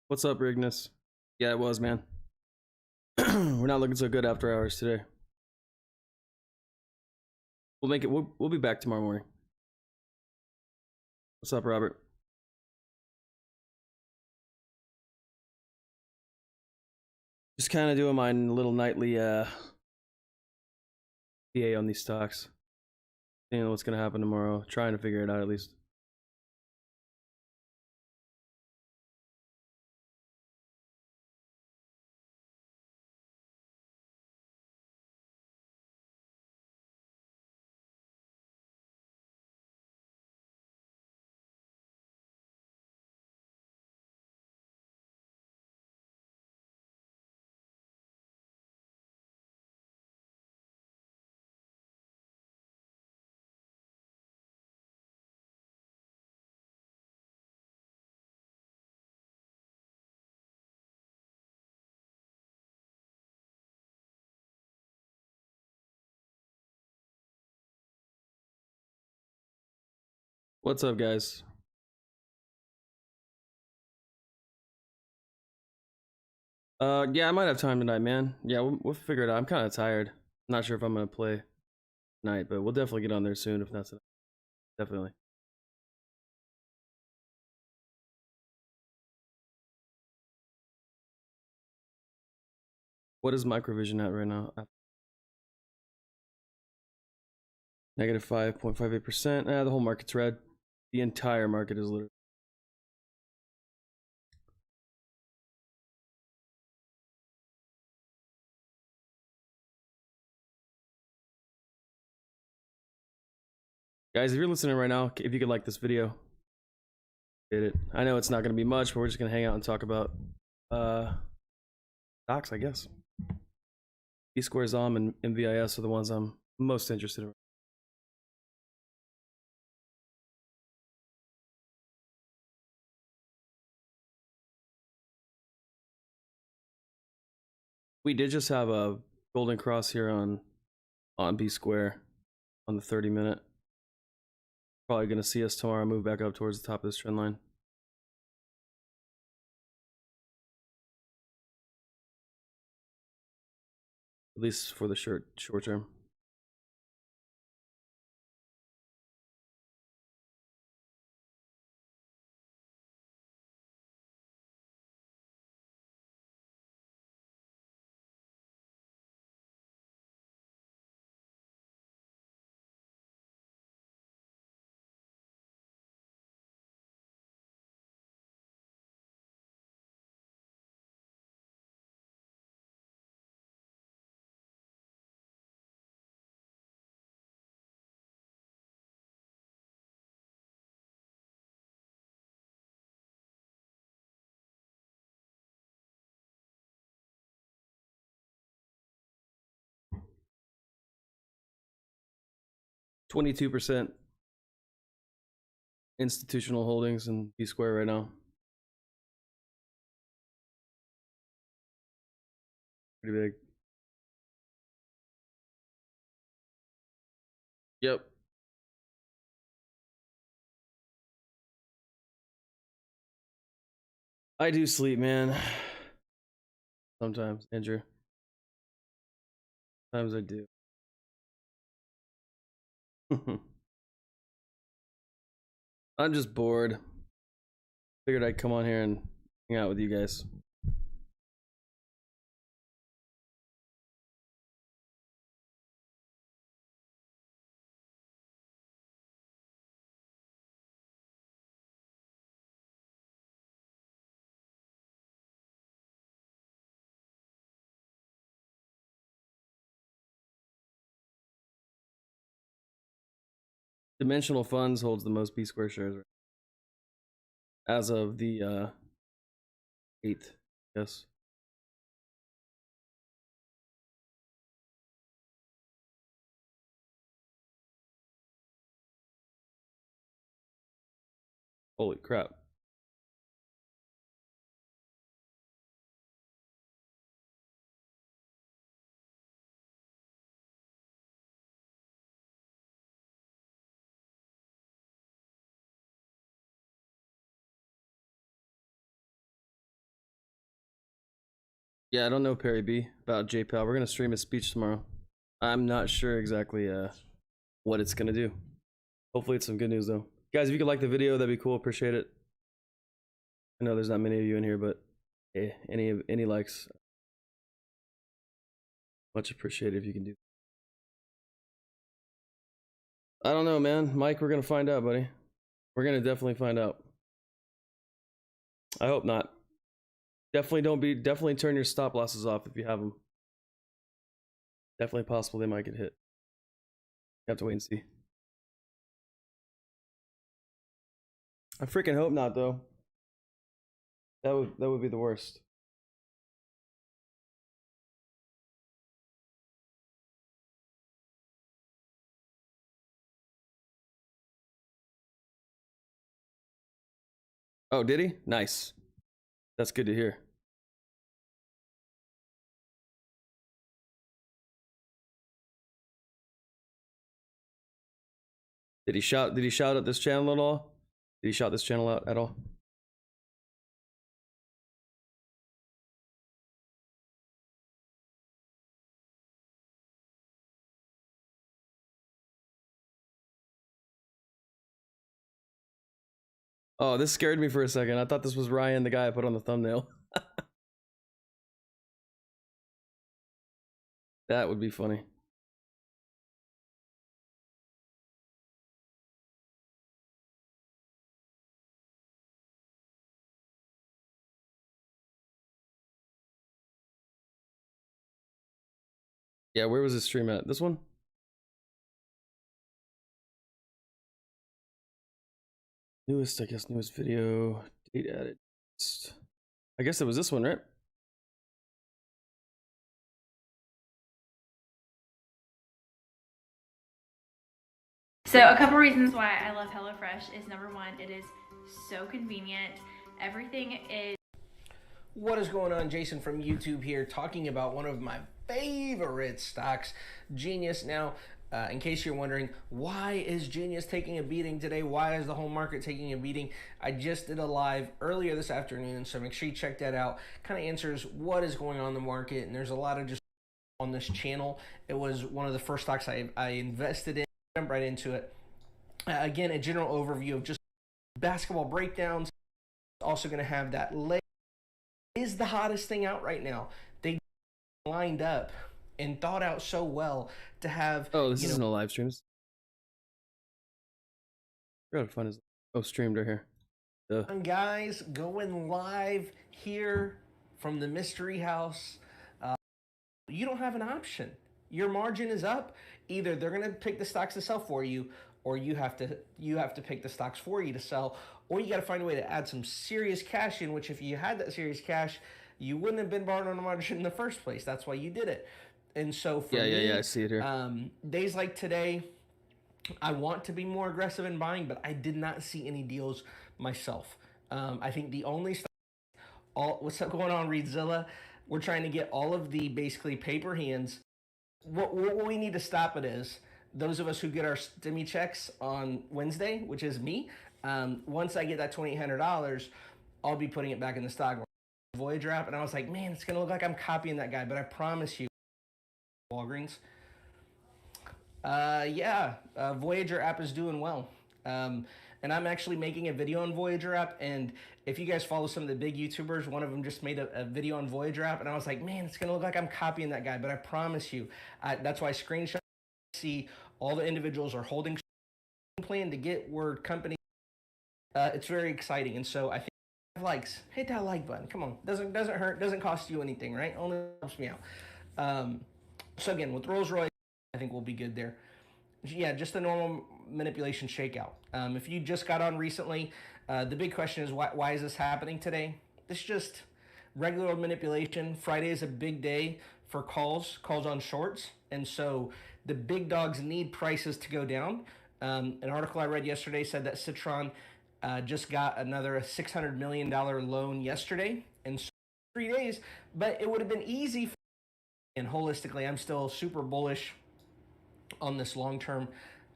What's up, Rignus? Yeah, it was, man. We're not looking so good after hours today. We'll make it. We'll be back tomorrow morning. What's up, Robert? Just kind of doing my little nightly PA on these stocks. Seeing what's gonna happen tomorrow. Trying to figure it out at least. What's up, guys? Yeah, I might have time tonight, man. Yeah, we'll figure it out. I'm kind of tired. Not sure if I'm gonna play tonight, but we'll definitely get on there soon if not tonight. Definitely. What is microvision at right now? Negative 5.58%. The whole market's red. The entire market is literally. Guys, if you're listening right now, if you could like this video, hit it. I know it's not going to be much, but we're just going to hang out and talk about stocks, I guess. Bsqr, ZOM, and Mvis are the ones I'm most interested in. We did just have a golden cross here on Bsqr on the 30-minute. Probably going to see us tomorrow move back up towards the top of this trend line. At least for the short term. %22 institutional holdings in Bsqr right now. Pretty big. Yep. I do sleep, man. Sometimes, Andrew. Sometimes I do. I'm just bored. Figured I'd come on here and hang out with you guys. Dimensional Funds holds the most Bsqr shares as of the 8th. Yes. Holy crap. Yeah, I don't know Perry B about JPal. We're gonna stream his speech tomorrow. I'm not sure exactly what it's gonna do. Hopefully it's some good news though. Guys, if you could like the video, that'd be cool. Appreciate it. I know there's not many of you in here, but hey, any likes, much appreciated if you can do. I don't know, man. Mike, we're gonna find out, buddy. We're gonna definitely find out. I hope not. Definitely turn your stop losses off if you have them. Definitely possible they might get hit. You have to wait and see. I freaking hope not, though. That would be the worst. Oh, did he? Nice. That's good to hear. Did he shout at this channel at all? Did he shout this channel out at all? Oh, this scared me for a second. I thought this was Ryan, the guy I put on the thumbnail. That would be funny. Yeah, where was his stream at? This one? Newest, I guess, newest video. Date added. I guess it was this one, right? So a couple reasons why I love HelloFresh is number one, it is so convenient. Everything is... What is going on? Jason from YouTube here, talking about one of my favorite stocks, Genius. Now, in case you're wondering, why is Genius taking a beating today? Why is the whole market taking a beating? I just did a live earlier this afternoon, so make sure you check that out. Kind of answers what is going on in the market, and there's a lot of just on this channel. It was one of the first stocks I invested in. Jump right into it. Again, a general overview of just basketball breakdowns. Also going to have that is the hottest thing out right now. They lined up and thought out so well to have. Oh, this isn't a live stream. How fun is? Oh, streamed right here. Guys, going live here from the mystery house. You don't have an option. Your margin is up. Either they're going to pick the stocks to sell for you, or you have to pick the stocks for you to sell, or you got to find a way to add some serious cash in, which if you had that serious cash, you wouldn't have been borrowing on a margin in the first place. That's why you did it. And so for me, I see it here. Days like today, I want to be more aggressive in buying, but I did not see any deals myself. I think the only what's up going on, Reedzilla? We're trying to get all of the basically paper hands. What we need to stop it is those of us who get our stimmy checks on Wednesday, which is me. Once I get that $2,800, I'll be putting it back in the stock. Voyager app, and I was like, man, it's gonna look like I'm copying that guy, but I promise you, Walgreens. Voyager app is doing well. And I'm actually making a video on Voyager app, and if you guys follow some of the big YouTubers, one of them just made a video on Voyager app, and I was like, man, it's gonna look like I'm copying that guy, but I promise you, that's why I screenshot. See all the individuals are holding plan to get word company. It's very exciting, and so I think likes, hit that like button. Come on, doesn't hurt, doesn't cost you anything, right? Only helps me out. So again, with Rolls Royce, I think we'll be good there. Yeah, just a normal manipulation shakeout. If you just got on recently, the big question is why is this happening today? It's just regular manipulation. Friday is a big day for calls on shorts, and so the big dogs need prices to go down. An article I read yesterday said that Citron just got another $600 million loan yesterday in 3 days, but it would have been easy. And holistically, I'm still super bullish on this long term.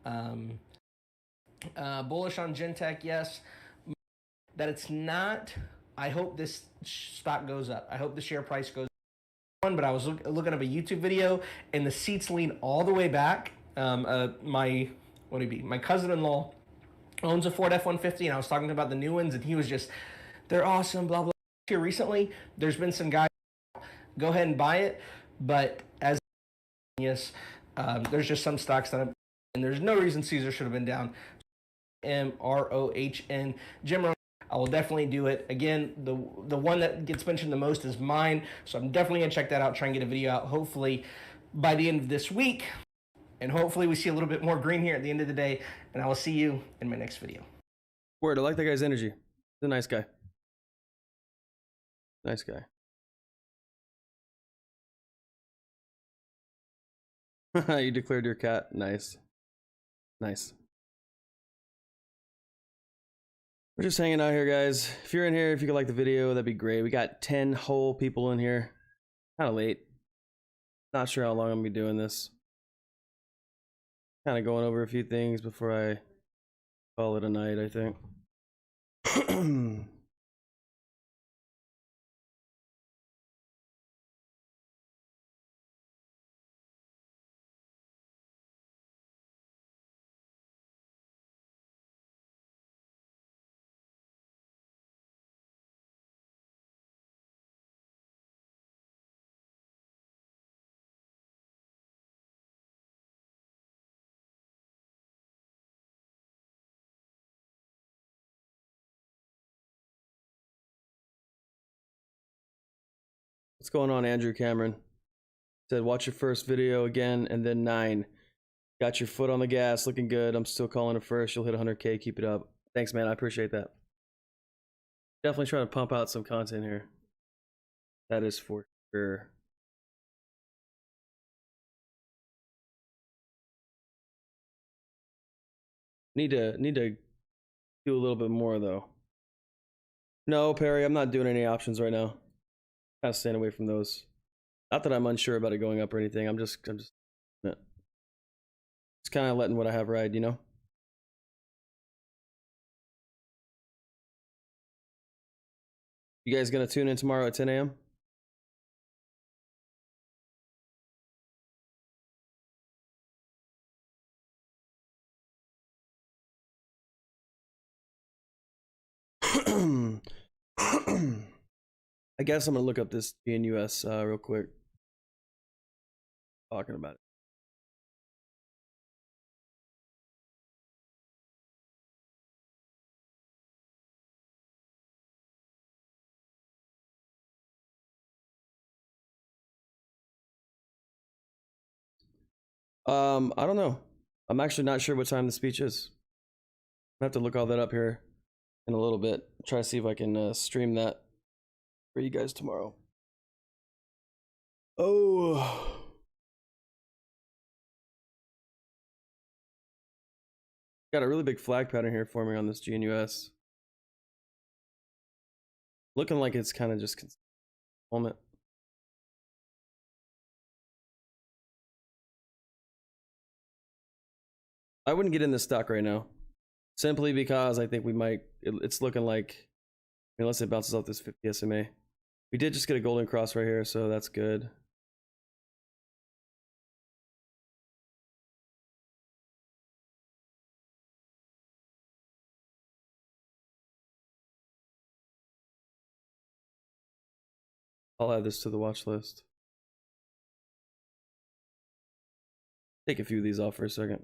Bullish on Gentech, yes. That it's not. I hope this stock goes up. I hope the share price goes up. but I was looking up a YouTube video, and the seats lean all the way back. My cousin-in-law owns a Ford F-150, and I was talking about the new ones, and he was just, they're awesome, blah blah. Here recently, there's been some guys go ahead and buy it, but as yes, there's just some stocks that I'm, and there's no reason Caesar should have been down. MROHN Jim Rohn. I will definitely do it. Again, the one that gets mentioned the most is mine, so I'm definitely gonna check that out, try and get a video out hopefully by the end of this week, and hopefully we see a little bit more green here at the end of the day, and I will see you in my next video. Word, I like that guy's energy. He's a nice guy. Nice guy. You declared your cat. Nice. Nice. We're just hanging out here, guys. If you're in here, if you could like the video, that'd be great. We got 10 whole people in here. Kind of late. Not sure how long I'm gonna be doing this. Kind of going over a few things before I call it a night, I think. What's going on, Andrew Cameron? Said, watch your first video again and then 9. Got your foot on the gas, looking good. I'm still calling it first. You'll hit 100K. Keep it up. Thanks, man. I appreciate that. Definitely trying to pump out some content here. That is for sure. Need to do a little bit more though. No, Perry, I'm not doing any options right now. Kind of staying away from those. Not that I'm unsure about it going up or anything. I'm just kind of letting what I have ride, you know? You guys gonna tune in tomorrow at 10 a.m.? I guess I'm gonna look up this GNUS real quick. Talking about it. I don't know. I'm actually not sure what time the speech is. I have to look all that up here in a little bit. Try to see if I can stream that for you guys tomorrow. Oh. Got a really big flag pattern here forming on this GNUS. Looking like it's kind of just moment. I wouldn't get in this stock right now, simply because I think we might. It's looking like, unless it bounces off this 50 SMA. We did just get a golden cross right here, so that's good. I'll add this to the watch list. Take a few of these off for a second.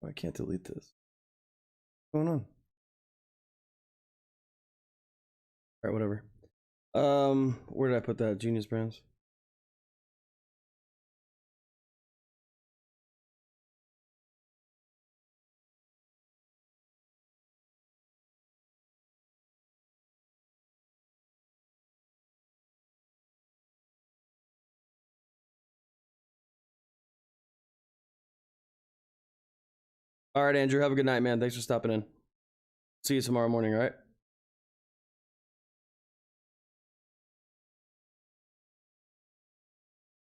I can't delete this. What's going on? All right, whatever. Where did I put that? Genius Brands. All right, Andrew, have a good night, man. Thanks for stopping in. See you tomorrow morning, all right?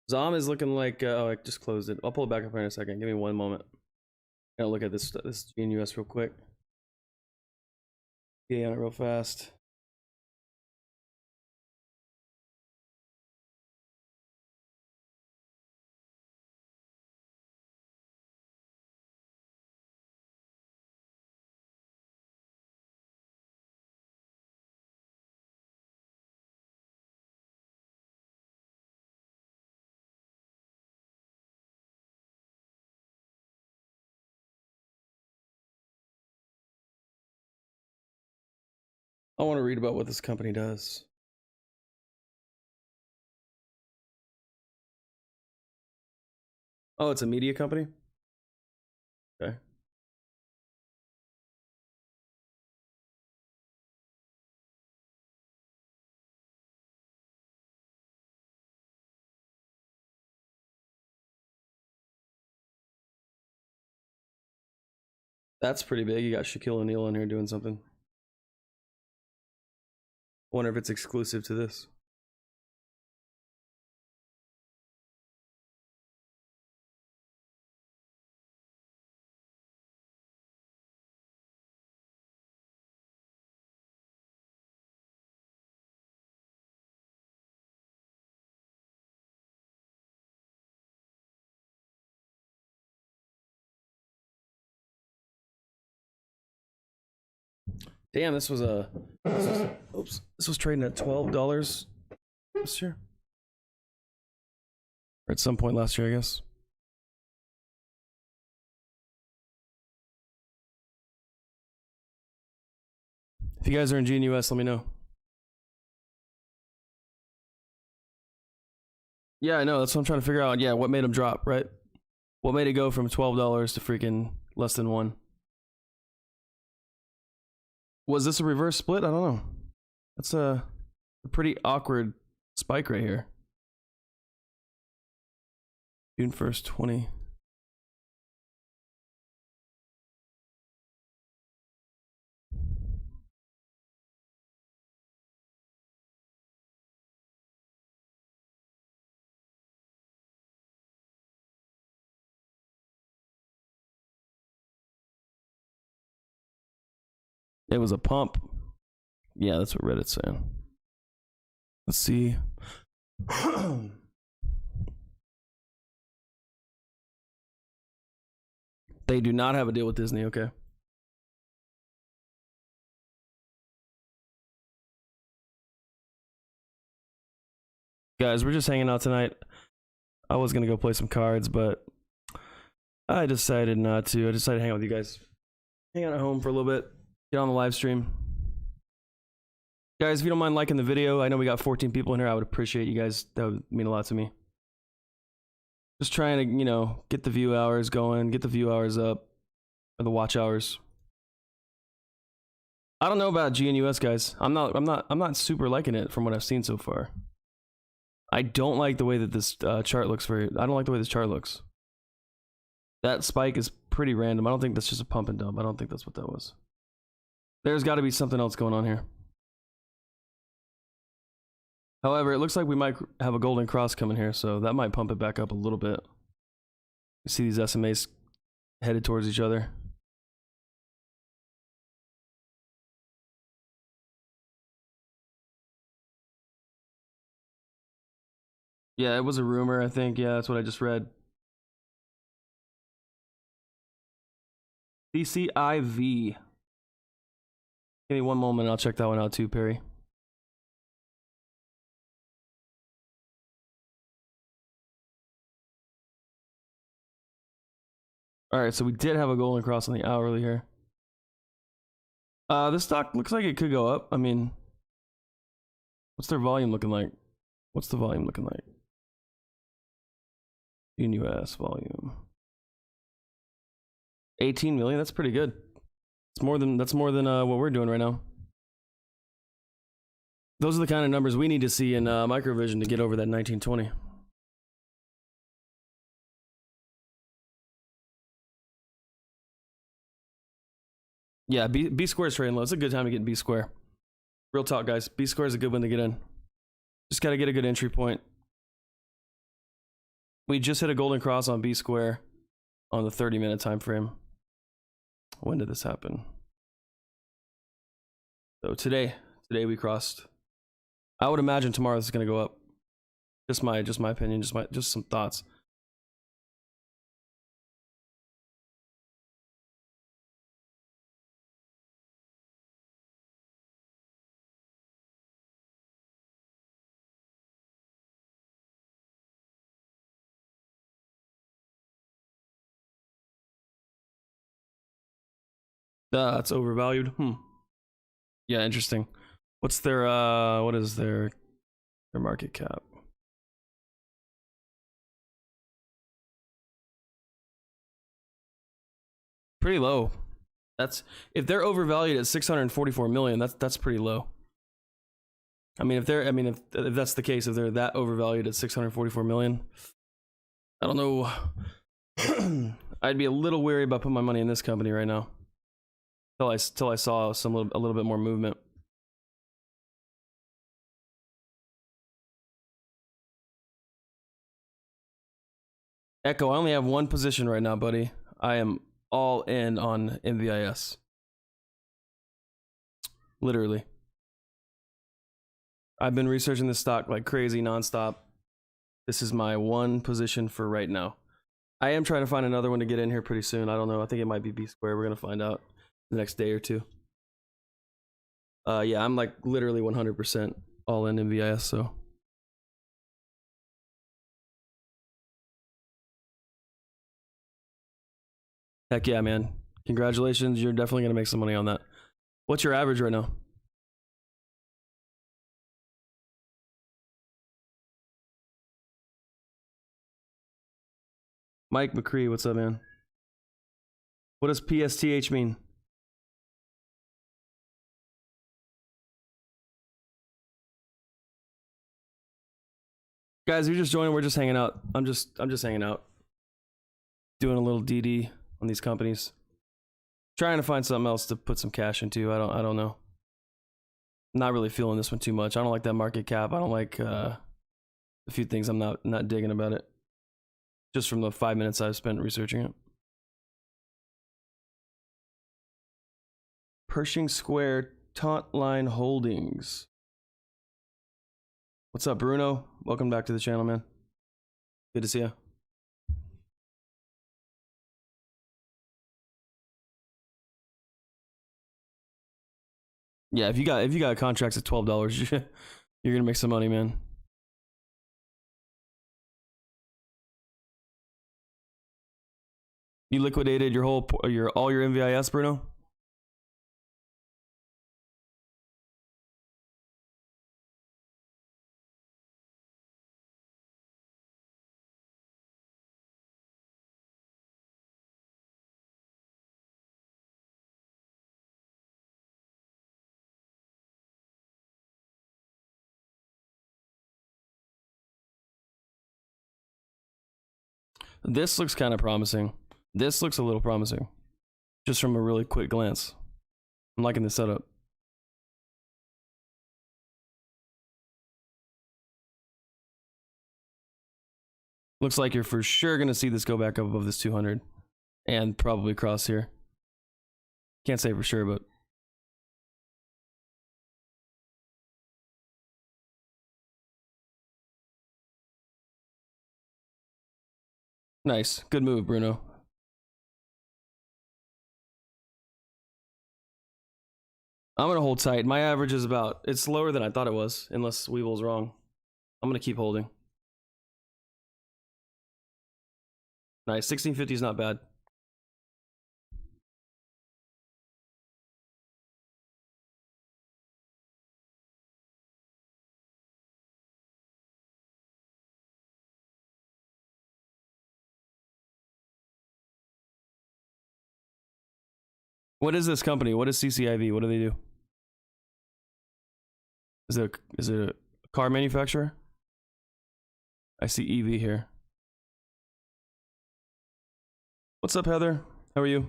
Zom is looking like, oh, I just closed it. I'll pull it back up here in a second. Give me one moment. I'll look at this GNUS real quick. Yeah, on it real fast. I want to read about what this company does. Oh, it's a media company? Okay. That's pretty big. You got Shaquille O'Neal in here doing something. Wonder if it's exclusive to this. Damn, this was oops. This was trading at $12 this year. Or at some point last year, I guess. If you guys are in GNUS, let me know. Yeah, I know. That's what I'm trying to figure out. Yeah, what made them drop, right? What made it go from $12 to freaking less than $1? Was this a reverse split? I don't know. That's a pretty awkward spike right here. June 1st, 20. It was a pump. Yeah, that's what Reddit's saying. Let's see. They do not have a deal with Disney, okay. Guys, we're just hanging out tonight. I was gonna go play some cards, but I decided not to. I decided to hang out with you guys. Hang out at home for a little bit. Get on the live stream. Guys, if you don't mind liking the video, I know we got 14 people in here. I would appreciate you guys. That would mean a lot to me. Just trying to, you know, get the view hours going, get the view hours up, or the watch hours. I don't know about GNUS, guys. I'm not super liking it from what I've seen so far. I don't like the way that this chart looks. I don't like the way this chart looks. That spike is pretty random. I don't think that's just a pump and dump. I don't think that's what that was. There's got to be something else going on here. However, it looks like we might have a golden cross coming here, so that might pump it back up a little bit. You see these SMAs headed towards each other. Yeah, it was a rumor, I think. Yeah, that's what I just read. CCIV. Give me one moment, I'll check that one out too, Perry. Alright, so we did have a golden cross on the hourly here. This stock looks like it could go up. I mean, what's their volume looking like? What's the volume looking like? US volume. 18 million, that's pretty good. That's more than what we're doing right now. Those are the kind of numbers we need to see in microvision to get over that 1920. Yeah, Bsqr is trading low. It's a good time to get in Bsqr. Real talk, guys. Bsqr is a good one to get in. Just got to get a good entry point. We just hit a golden cross on Bsqr on the 30-minute time frame. When did this happen? So today we crossed. I would imagine tomorrow this is going to go up. Just my opinion, just some thoughts. That's overvalued. Yeah, interesting. What's their what is their market cap? Pretty low. That's if they're overvalued at 644 million, that's pretty low. I mean, if that's the case, if they're that overvalued at 644 million, I don't know. I'd be a little wary about putting my money in this company right now. Till I saw a little bit more movement. Echo, I only have one position right now, buddy. I am all in on Mvis. Literally. I've been researching this stock like crazy nonstop. This is my one position for right now. I am trying to find another one to get in here pretty soon. I don't know. I think it might be Bsqr. We're gonna find out the next day or two. Yeah, I'm like literally 100% all in Mvis. So. Heck yeah, man. Congratulations. You're definitely going to make some money on that. What's your average right now? Mike McCree, what's up, man? What does PSTH mean? Guys, if you're just joining, we're just hanging out. I'm just hanging out. Doing a little DD on these companies. Trying to find something else to put some cash into. I don't know. Not really feeling this one too much. I don't like that market cap. I don't like a few things I'm not digging about it. Just from the 5 minutes I've spent researching it. Pershing Square Taunt Line Holdings. What's up, Bruno? Welcome back to the channel, man. Good to see you. Yeah, if you got contracts at $12, you're gonna make some money, man. You liquidated all your Mvis, Bruno? This looks kind of promising. This looks a little promising. Just from a really quick glance. I'm liking the setup. Looks like you're for sure going to see this go back up above this 200. And probably cross here. Can't say for sure, but... Nice. Good move, Bruno. I'm going to hold tight. My average is it's lower than I thought it was, unless Weevil's wrong. I'm going to keep holding. Nice. 1650 is not bad. What is this company? What is CCIV? What do they do? Is it a car manufacturer? I see EV here. What's up, Heather? How are you?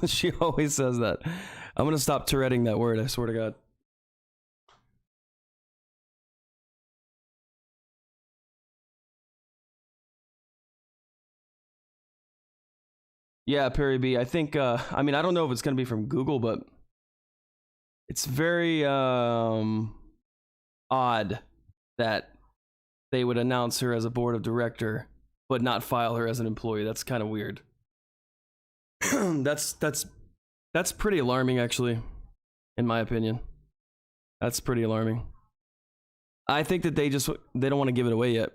She always says that. I'm gonna stop Touretting that word, I swear to God. Yeah, Perry B. I think, I mean, I don't know if it's gonna be from Google, but it's very, odd that they would announce her as a board of director, but not file her as an employee. That's kind of weird. That's pretty alarming, actually, in my opinion. That's pretty alarming. I think that they don't want to give it away yet.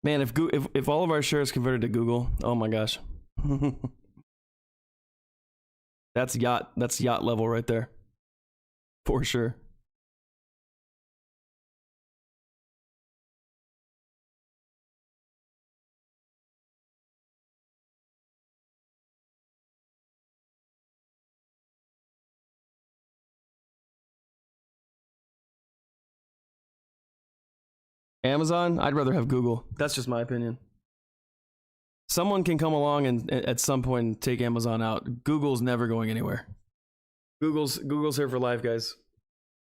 Man, if all of our shares converted to Google, oh my gosh. That's yacht level right there. For sure. Amazon? I'd rather have Google. That's just my opinion. Someone can come along and at some point take Amazon out. Google's never going anywhere. Google's here for life, guys.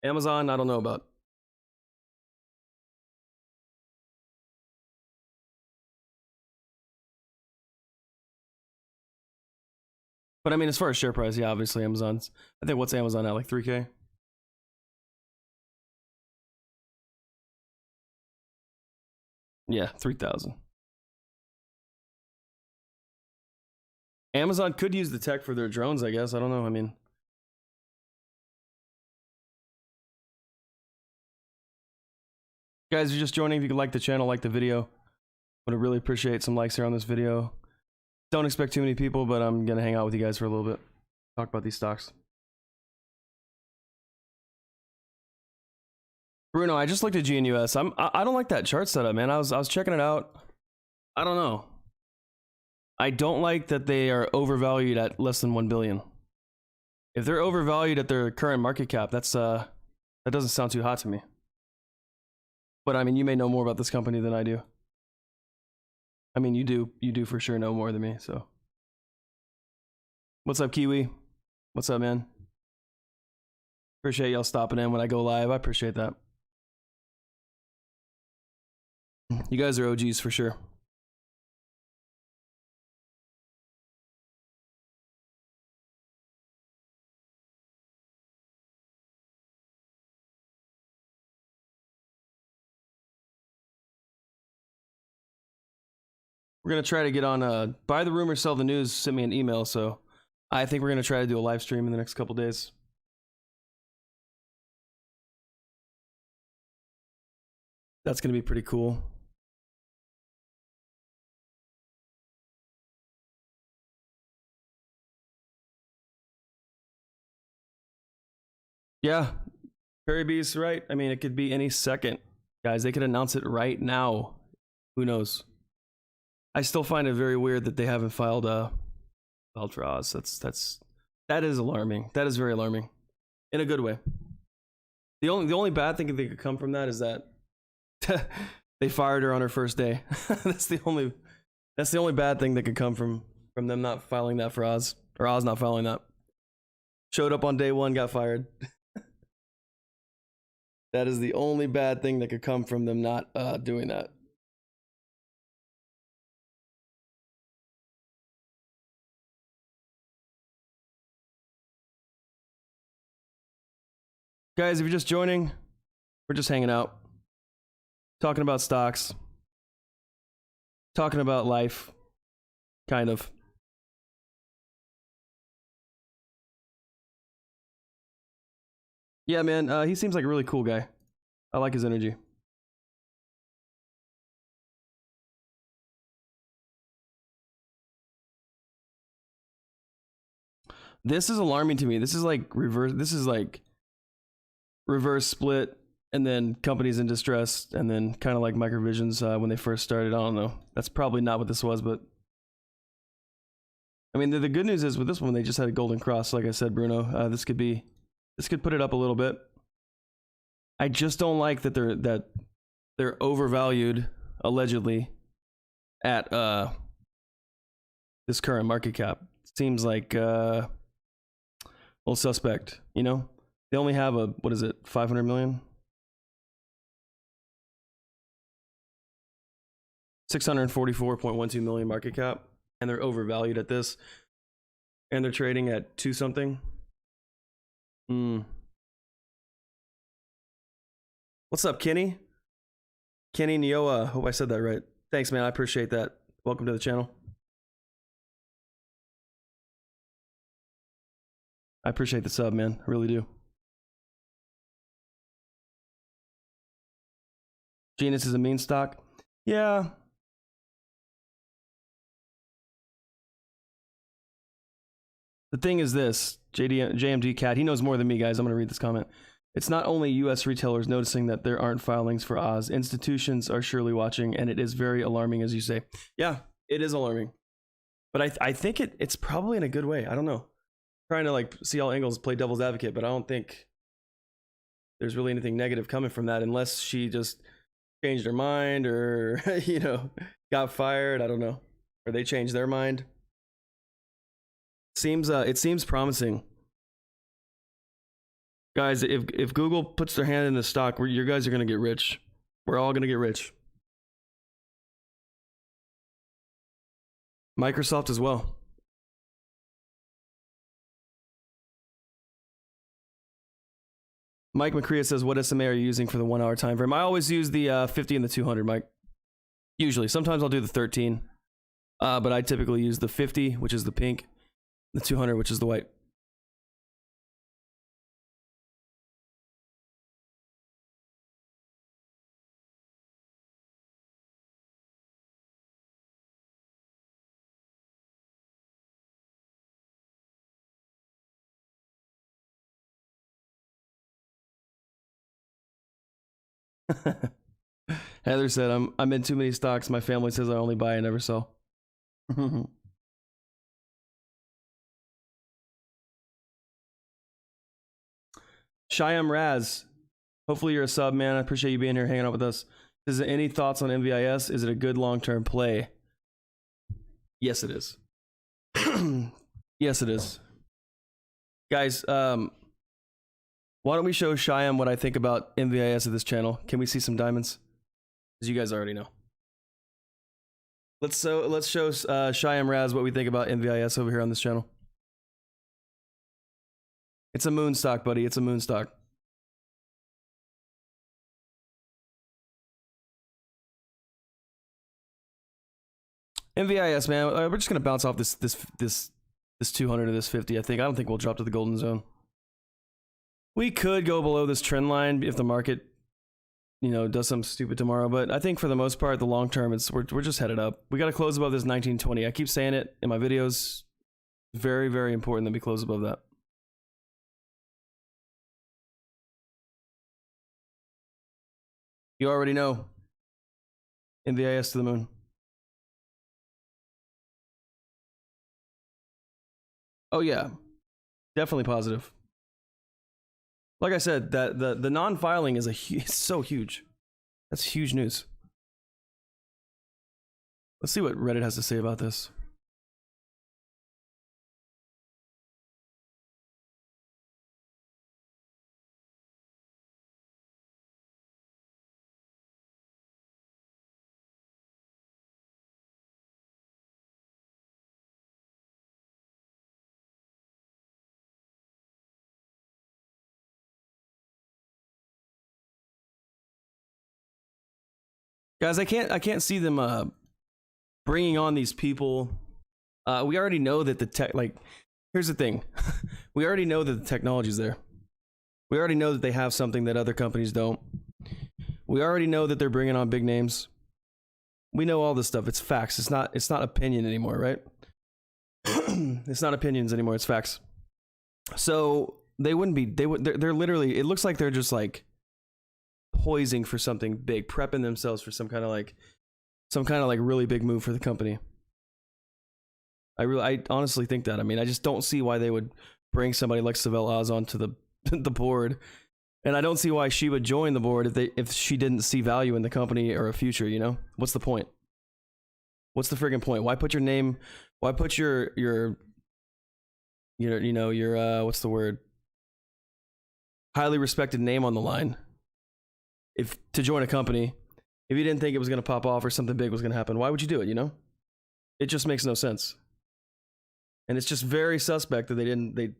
Amazon, I don't know about. But I mean, as far as share price, yeah, obviously Amazon's. I think what's Amazon at, like 3K? Yeah, 3,000. Amazon could use the tech for their drones, I guess. I don't know. I mean, guys, you're just joining. If you could like the channel, like the video, would really appreciate some likes here on this video. Don't expect too many people, but I'm gonna hang out with you guys for a little bit. Talk about these stocks. Bruno, I just looked at GNUS. I don't like that chart setup, man. I was checking it out. I don't know. I don't like that they are overvalued at less than 1 billion. If they're overvalued at their current market cap, that doesn't sound too hot to me. But I mean, you may know more about this company than I do. I mean, you do for sure know more than me, so. What's up, Kiwi? What's up, man? Appreciate y'all stopping in when I go live. I appreciate that. You guys are OGs for sure. We're gonna try to get on Buy the Rumor, Sell the News sent me an email, so I think we're gonna try to do a live stream in the next couple days. That's gonna be pretty cool. Yeah, Perry B's right. I mean, it could be any second, guys. They could announce it right now. Who knows? I still find it very weird that they haven't filed for Oz. That is alarming. That is very alarming, in a good way. The only bad thing that could come from that is that they fired her on her first day. That's the only bad thing that could come from them not filing that for Oz, or Oz not filing that. Showed up on day one, got fired. That is the only bad thing that could come from them not doing that. Guys, if you're just joining, we're just hanging out, talking about stocks, talking about life, kind of. Yeah, man, he seems like a really cool guy. I like his energy. This is alarming to me. This is like reverse split, and then companies in distress, and then kind of like Microvision's when they first started. I don't know. That's probably not what this was, but I mean, the good news is with this one, they just had a golden cross. Like I said, Bruno, this could put it up a little bit. I just don't like that they're overvalued allegedly at this current market cap. Seems like a little suspect, you know? They only have a, what is it, 500 million? 644.12 million market cap, and they're overvalued at this, and they're trading at 2 something. What's up, Kenny? Kenny Nioa, hope I said that right. Thanks, man, I appreciate that. Welcome to the channel. I appreciate the sub, man, I really do. Genus is a meme stock. Yeah. The thing is this, JMD Cat, he knows more than me, guys. I'm going to read this comment. It's not only US retailers noticing that there aren't filings for Oz. Institutions are surely watching, and it is very alarming, as you say. Yeah, it is alarming. But I think it's probably in a good way. I don't know. Trying to like see all angles, play devil's advocate, but I don't think there's really anything negative coming from that unless she just changed her mind or, you know, got fired. I don't know. Or they changed their mind. It seems promising. Guys, if Google puts their hand in the stock, you guys are going to get rich. We're all going to get rich. Microsoft as well. Mike McCrea says, what SMA are you using for the 1 hour time frame? I always use the 50 and the 200, Mike. Usually. Sometimes I'll do the 13. But I typically use the 50, which is the pink, the 200, which is the white. Heather said, I'm in too many stocks. My family says I only buy and never sell. Shyam Raz, hopefully you're a sub, man. I appreciate you being here, hanging out with us. Is there any thoughts on MVIS? Is it a good long-term play? Yes, it is. Yes, it is. Guys, why don't we show Shyam what I think about MVIS at this channel? Can we see some diamonds? As you guys already know. Let's show Shyam Raz what we think about MVIS over here on this channel. It's a moon stock, buddy. It's a moon stock. MVIS, man. We're just gonna bounce off this 200 to this 50. I don't think we'll drop to the golden zone. We could go below this trend line if the market, you know, does something stupid tomorrow. But I think for the most part, the long term, we're just headed up. We got to close above this 1920. I keep saying it in my videos. Very, very important that we close above that. You already know. MVIS to the moon. Oh yeah, definitely positive. Like I said, that the non-filing is so huge. That's huge news. Let's see what Reddit has to say about this. Guys, I can't see them bringing on these people. We already know that the tech, like, here's the thing. We already know that the technology's there. We already know that they have something that other companies don't. We already know that they're bringing on big names. We know all this stuff. It's facts. It's not opinion anymore, right? It's not opinions anymore. It's facts. So they wouldn't be. They're literally. It looks like they're just like poising for something big, prepping themselves for some kind of like really big move for the company. I honestly think that. I mean, I just don't see why they would bring somebody like Savell Oz onto the board And I don't see why she would join the board if she didn't see value in the company or a future, you know? What's the point? What's the friggin' point? Why put your name, why put your what's the word? Highly respected name on the line if to join a company if you didn't think it was going to pop off or something big was going to happen. Why would you do it, you know? It just makes no sense. And it's just very suspect that they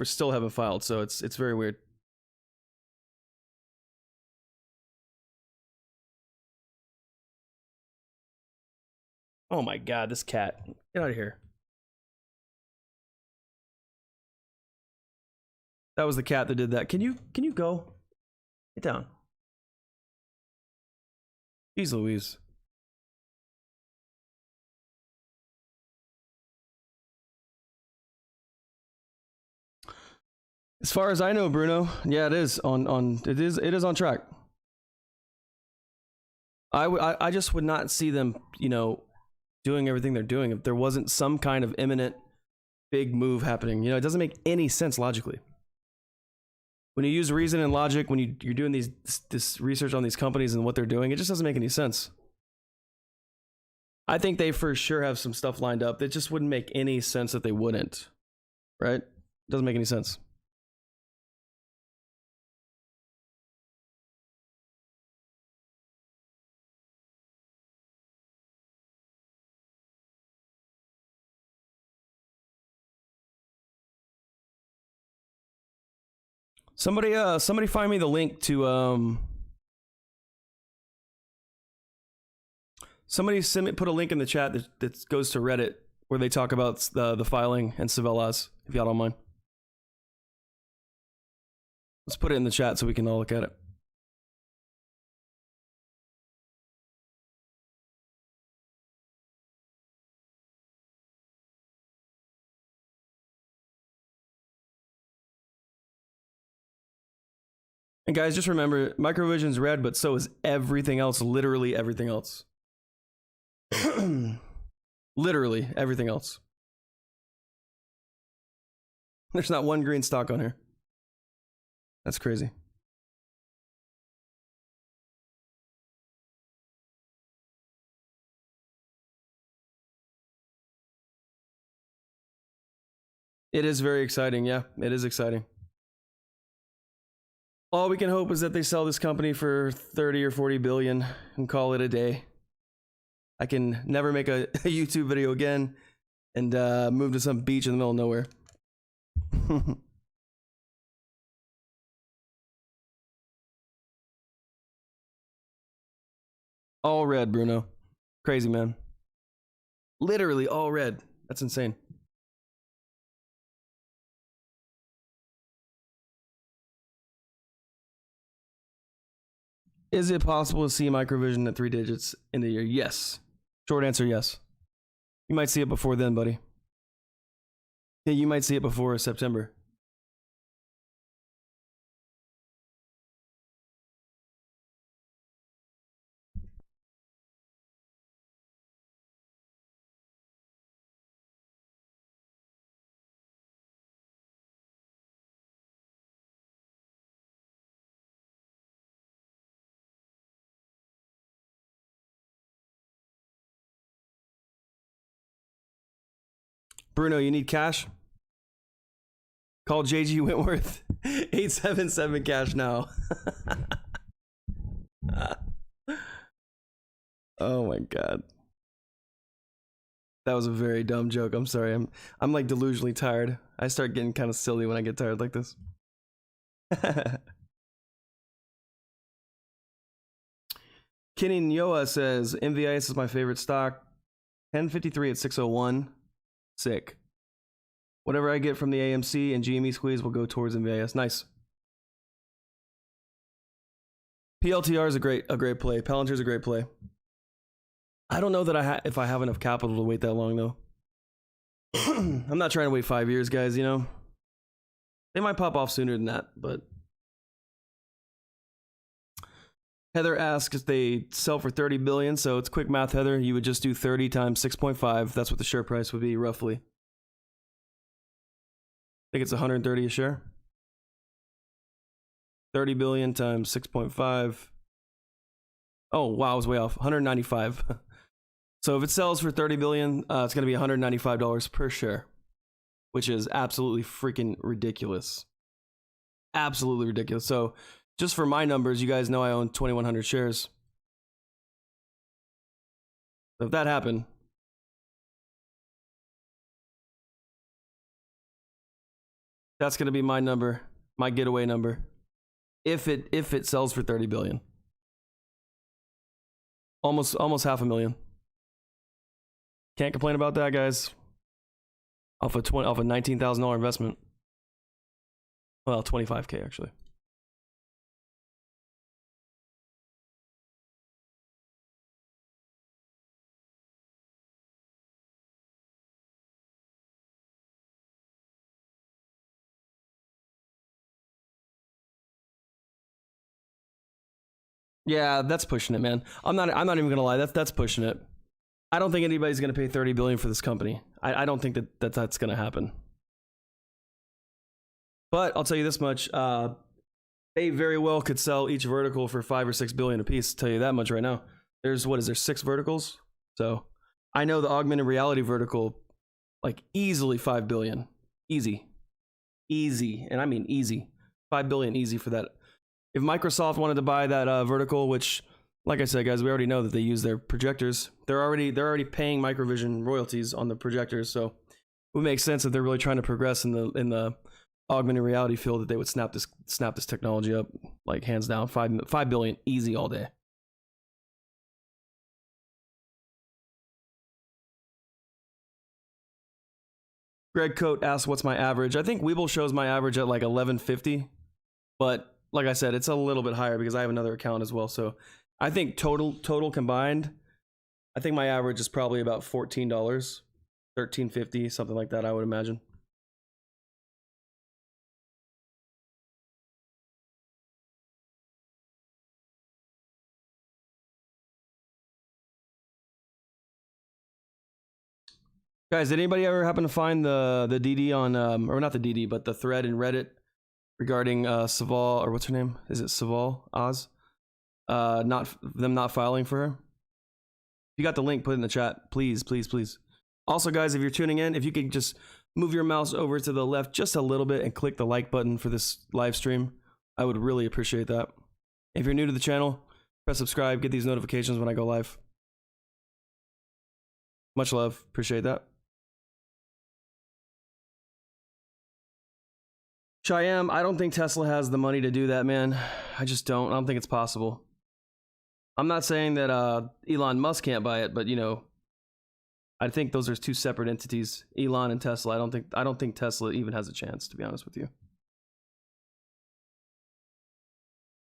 still haven't filed, so it's very weird. Oh my god, this cat. Get out of here. That was the cat that did that. Can you go? Get down. Jeez Louise. As far as I know, Bruno, yeah, it is it is on track. I just would not see them, you know, doing everything they're doing if there wasn't some kind of imminent big move happening. You know, it doesn't make any sense logically. When you use reason and logic, when you're doing this research on these companies and what they're doing, it just doesn't make any sense. I think they for sure have some stuff lined up. It just wouldn't make any sense that they wouldn't, right? Doesn't make any sense. Somebody find me the link to somebody put a link in the chat that goes to Reddit where they talk about the filing and Civelas, if y'all don't mind. Let's put it in the chat so we can all look at it. And guys, just remember, Microvision's red, but so is everything else, literally everything else. Literally everything else. There's not one green stock on here. That's crazy. It is very exciting. Yeah, it is exciting. All we can hope is that they sell this company for 30 or 40 billion and call it a day. I can never make a YouTube video again and move to some beach in the middle of nowhere. All red, Bruno. Crazy, man. Literally all red. That's insane. Is it possible to see Microvision at 3 digits in the year? Yes. Short answer, yes. You might see it before then, buddy. Yeah, you might see it before September. Bruno, you need cash? Call JG Wentworth. 877 cash now. Oh my god. That was a very dumb joke. I'm sorry. I'm like delusionally tired. I start getting kind of silly when I get tired like this. Kenny Nyoa says Mvis is my favorite stock. 1053 at 601. Sick. Whatever I get from the AMC and GME squeeze will go towards Mvis. Nice. PLTR is a great play. Palantir is a great play. I don't know that if I have enough capital to wait that long though. I'm not trying to wait 5 years, guys. You know, they might pop off sooner than that. But Heather asks if they sell for 30 billion. So it's quick math, Heather. You would just do 30 times 6.5. That's what the share price would be roughly. I think it's 130 a share. 30 billion times 6.5. Oh, wow, I was way off. 195. So if it sells for 30 billion, it's going to be $195 per share, which is absolutely freaking ridiculous. Absolutely ridiculous. So just for my numbers, you guys know I own 2,100 shares. So if that happened, that's going to be my number, my getaway number. If it sells for 30 billion. Almost $500,000. Can't complain about that, guys. Off a $19,000 investment. Well, 25K actually. Yeah, that's pushing it, man. I'm not even gonna lie. That's pushing it. I don't think anybody's gonna pay 30 billion for this company. I don't think that's gonna happen. But I'll tell you this much: they very well could sell each vertical for 5 or 6 billion a piece. I'll tell you that much right now. There's what is there 6 verticals? So I know the augmented reality vertical, like easily 5 billion, easy, and I mean easy, 5 billion easy for that. If Microsoft wanted to buy that vertical, which, like I said, guys, we already know that they use their projectors. They're already paying Microvision royalties on the projectors, so it would make sense if they're really trying to progress in the augmented reality field that they would snap this technology up, like hands down. 5 billion easy all day. Greg Coate asks, "What's my average?" I think Weeble shows my average at like 1150, but like I said, it's a little bit higher because I have another account as well. So I think total combined, I think my average is probably about $14, $13.50, something like that, I would imagine. Guys, did anybody ever happen to find the DD on, or not the DD, but the thread in Reddit regarding Saval, or what's her name? Is it Saval Oz? Not filing for her. If you got the link, put it in the chat, please. Also, guys, if you're tuning in, if you could just move your mouse over to the left just a little bit and click the like button for this live stream, I would really appreciate that. If you're new to the channel, press subscribe, get these notifications when I go live. Much love, appreciate that. Cheyenne, I don't think Tesla has the money to do that, man. I just don't. I don't think it's possible. I'm not saying that Elon Musk can't buy it, but you know, I think those are 2 separate entities, Elon and Tesla. I don't think Tesla even has a chance, to be honest with you.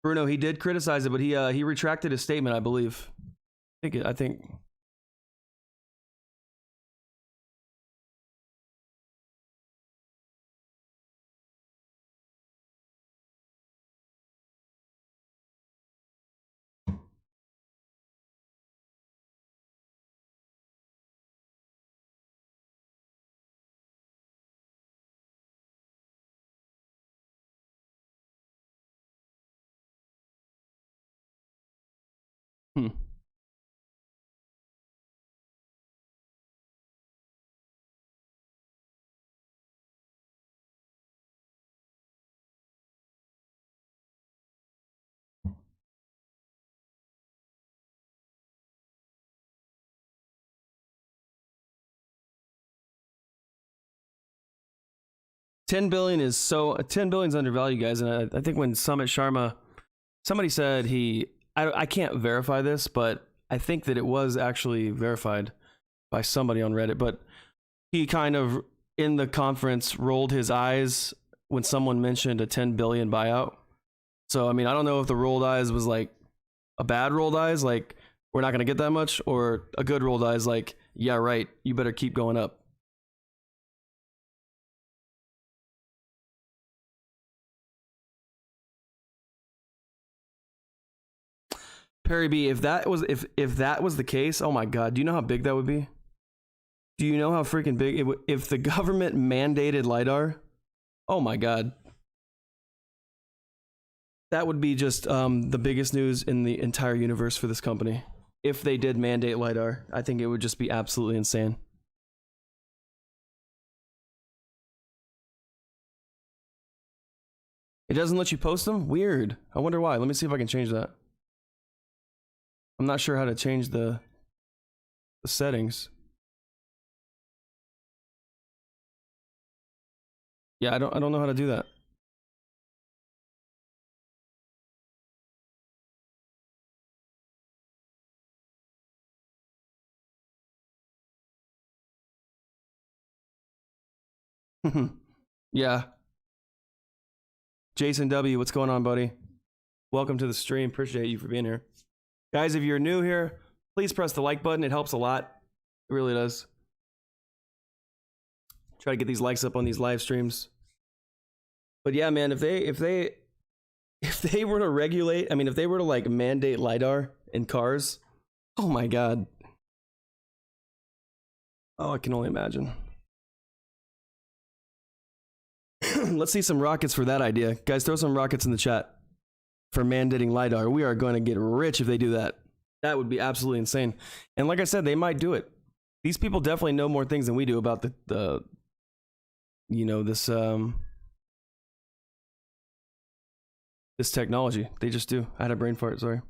Bruno, he did criticize it, but he retracted his statement, I believe. I think. $10 billion is $10 billion is undervalued, guys. And I think when Sumit Sharma, somebody said I can't verify this, but I think that it was actually verified by somebody on Reddit. But he kind of in the conference rolled his eyes when someone mentioned a 10 billion buyout. So I mean, I don't know if the rolled eyes was like a bad rolled eyes, like we're not gonna get that much, or a good rolled eyes, like yeah, right, you better keep going up. Perry B, if that was the case, oh my god, do you know how big that would be? Do you know how freaking big it would if the government mandated LiDAR? Oh my god. that would be just the biggest news in the entire universe for this company. If they did mandate LiDAR, I think it would just be absolutely insane. It doesn't let you post them? Weird. I wonder why. Let me see if I can change that. I'm not sure how to change the settings. Yeah, I don't know how to do that. Yeah. Jason W, what's going on, buddy? Welcome to the stream. Appreciate you for being here. Guys, if you're new here, please press the like button. It helps a lot. It really does. Try to get these likes up on these live streams. But yeah, man, if they were to regulate, I mean, if they were to like mandate LiDAR in cars, oh my God. Oh, I can only imagine. Let's see some rockets for that idea. Guys, throw some rockets in the chat for mandating LiDAR. We are going to get rich if they do that. That would be absolutely insane. And like I said, they might do it. These people definitely know more things than we do about the you know, this technology. They just do. I had a brain fart, sorry.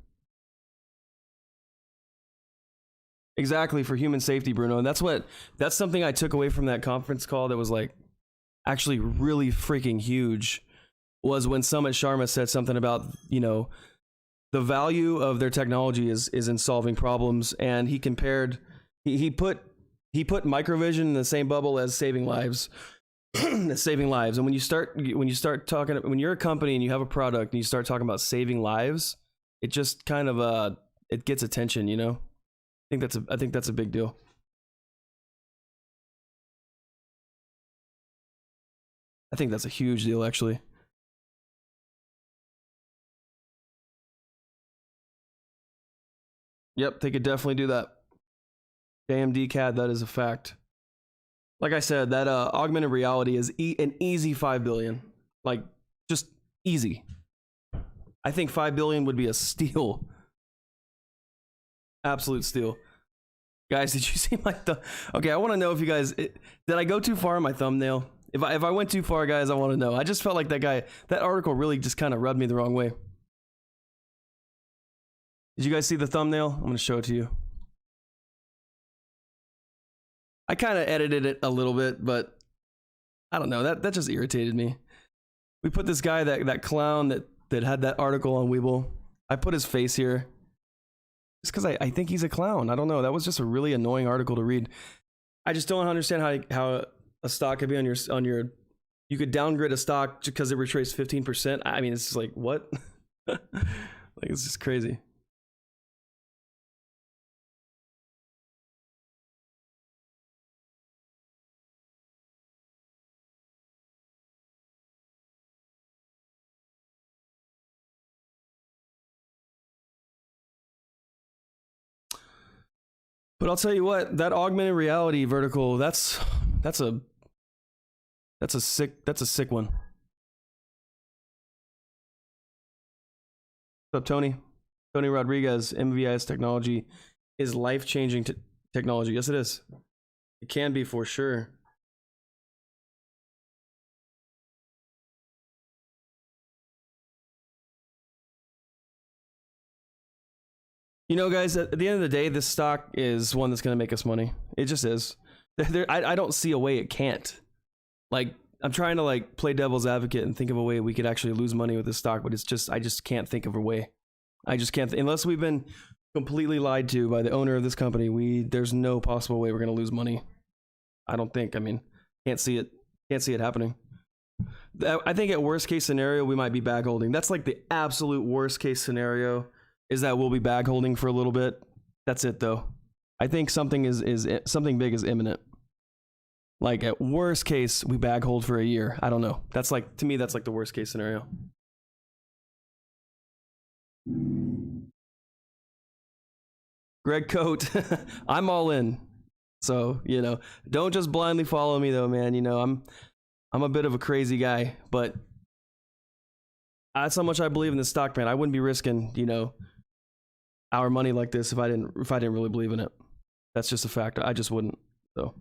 Exactly, for human safety, Bruno. And that's something I took away from that conference call that was like actually really freaking huge, was when Sumit Sharma said something about, you know, the value of their technology is in solving problems, and he compared, he put microvision in the same bubble as saving lives. Saving lives. And when you start talking, when you're a company and you have a product and you start talking about saving lives, it just kind of it gets attention, you know. I think that's a big deal. I think that's a huge deal, actually. Yep, they could definitely do that. AMD CAD, that is a fact. Like I said, that augmented reality is an easy 5 billion. Like, just easy. I think 5 billion would be a steal. Absolute steal. Guys, did you see my okay, I want to know if you guys did I go too far in my thumbnail? If I went too far, guys, I want to know. I just felt like that article really just kind of rubbed me the wrong way. Did you guys see the thumbnail? I'm going to show it to you. I kind of edited it a little bit, but I don't know. That just irritated me. We put this guy, that clown that had that article on Weeble. I put his face here. Just because I think he's a clown. I don't know. That was just a really annoying article to read. I just don't understand how a stock could be on your you could downgrade a stock just because it retraced 15%. I mean, it's just like, what? Like, it's just crazy. But I'll tell you what, that augmented reality vertical, that's a sick one. What's up, Tony? Tony Rodriguez, Mvis technology is life-changing technology. Yes, it is. It can be for sure. You know, guys, at the end of the day, this stock is one that's going to make us money. It just is. I don't see a way it can't. Like, I'm trying to like play devil's advocate and think of a way we could actually lose money with this stock, but it's just, I just can't think of a way. I just can't, unless we've been completely lied to by the owner of this company. There's no possible way we're going to lose money. I don't think. I mean, can't see it happening. I think at worst case scenario, we might be bag holding. That's like the absolute worst case scenario, is that we'll be bag holding for a little bit. That's it though. I think something something big is imminent. Like at worst case, we bag hold for a year. I don't know. That's like, to me, that's like the worst case scenario. Greg Coate, I'm all in. So, you know, don't just blindly follow me though, man. You know, I'm a bit of a crazy guy, but That's how much I believe in this stock, man. I wouldn't be risking, you know, our money like this if I didn't really believe in it. That's just a fact. I just wouldn't. So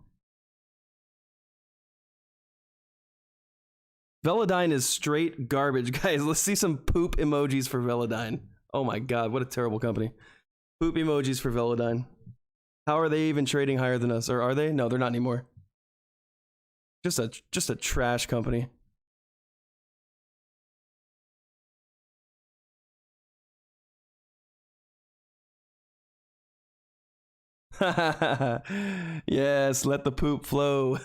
Velodyne is straight garbage, guys. Let's see some poop emojis for Velodyne. Oh my god, what a terrible company. Poop emojis for Velodyne. How are they even trading higher than us? Or are they? No, they're not anymore. Just a trash company. Yes, let the poop flow.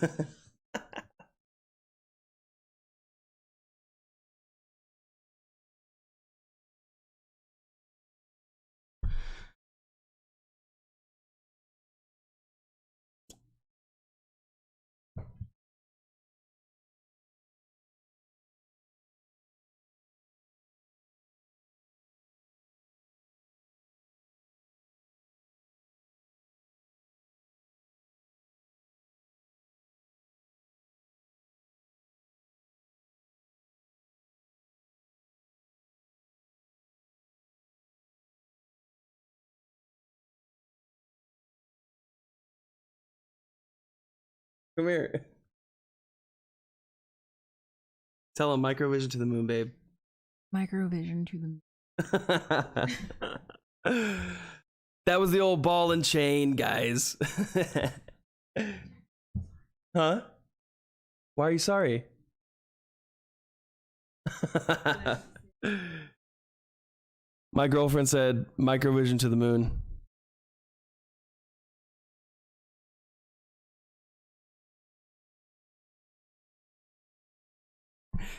Come here. Tell him microvision to the moon, babe. Microvision to the That was the old ball and chain, guys. Huh? Why are you sorry? My girlfriend said microvision to the moon.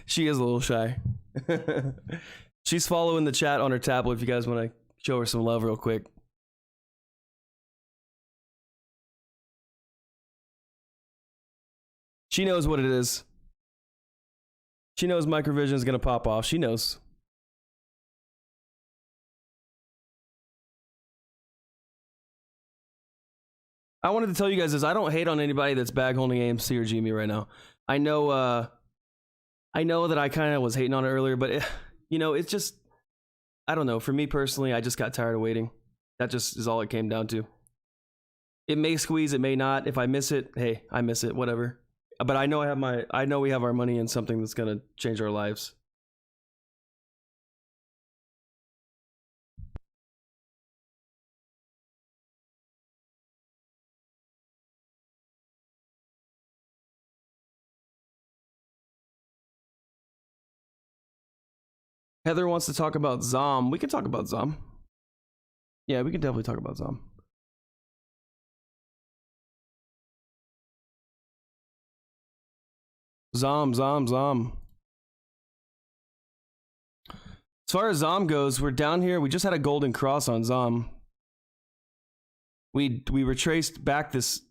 She is a little shy. She's following the chat on her tablet if you guys want to show her some love real quick. She knows what it is. She knows microvision is going to pop off. She knows. I wanted to tell you guys this. I don't hate on anybody that's bag holding AMC or GME right now. I know that I kind of was hating on it earlier, but you know, it's just, I don't know. For me personally, I just got tired of waiting. That just is all it came down to. It may squeeze, it may not. If I miss it, hey, I miss it, whatever. But I know we have our money in something that's gonna change our lives. Heather wants to talk about Zom. We can talk about Zom. Yeah, we can definitely talk about Zom. Zom. As far as Zom goes, we're down here. We just had a golden cross on Zom. We retraced back this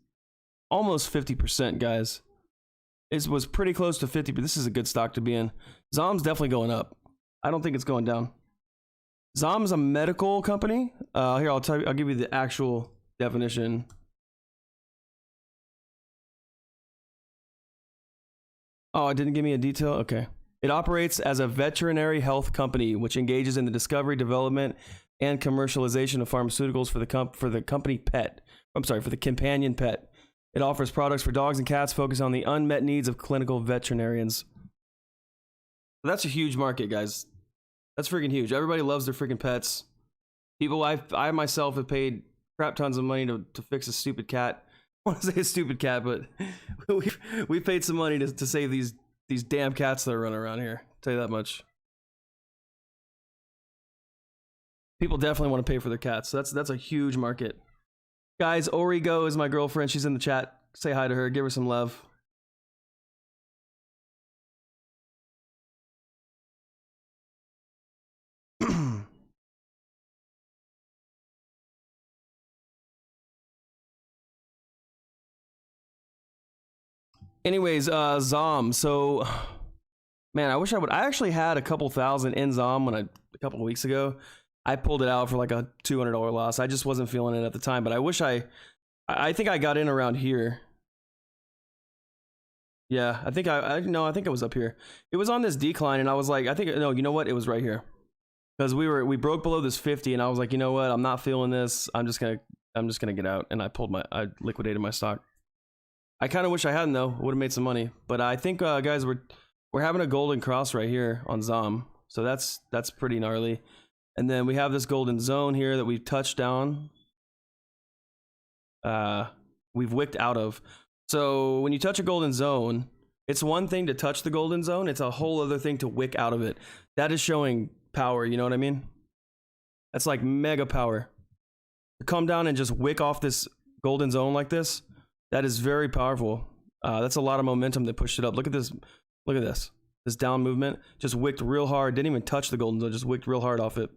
almost 50%, guys. It was pretty close to 50, but this is a good stock to be in. Zom's definitely going up. I don't think it's going down. Zom's a medical company. Here, I'll give you the actual definition. Oh, it didn't give me a detail? Okay. It operates as a veterinary health company, which engages in the discovery, development, and commercialization of pharmaceuticals for the company pet. I'm sorry, for the companion pet. It offers products for dogs and cats focused on the unmet needs of clinical veterinarians. That's a huge market, guys. That's freaking huge. Everybody loves their freaking pets. People, I myself have paid crap tons of money to fix a stupid cat. I want to say a stupid cat, but we paid some money to save these damn cats that are running around here. I'll tell you that much. People definitely want to pay for their cats. So that's a huge market. Guys, Origo is my girlfriend. She's in the chat. Say hi to her. Give her some love. Anyways, Zom. So, man, I actually had a couple thousand in Zom a couple of weeks ago. I pulled it out for like a $200 loss. I just wasn't feeling it at the time, but I wish I think I got in around here. Yeah, I think no, I think it was up here. It was on this decline, and I was like, I think no, you know what? It was right here because we broke below this 50, and I was like, you know what? I'm not feeling this. I'm just gonna get out, and I liquidated my stock. I kind of wish I hadn't though. Would have made some money, but I think guys, we're having a golden cross right here on ZOM, so that's pretty gnarly. And then we have this golden zone here that we've touched down. We've wicked out of. So when you touch a golden zone, it's one thing to touch the golden zone. It's a whole other thing to wick out of it. That is showing power. You know what I mean? That's like mega power. To come down and just wick off this golden zone like this, that is very powerful. That's a lot of momentum that pushed it up. Look at this. Look at this. This down movement just wicked real hard. Didn't even touch the golden zone. Just wicked real hard off it.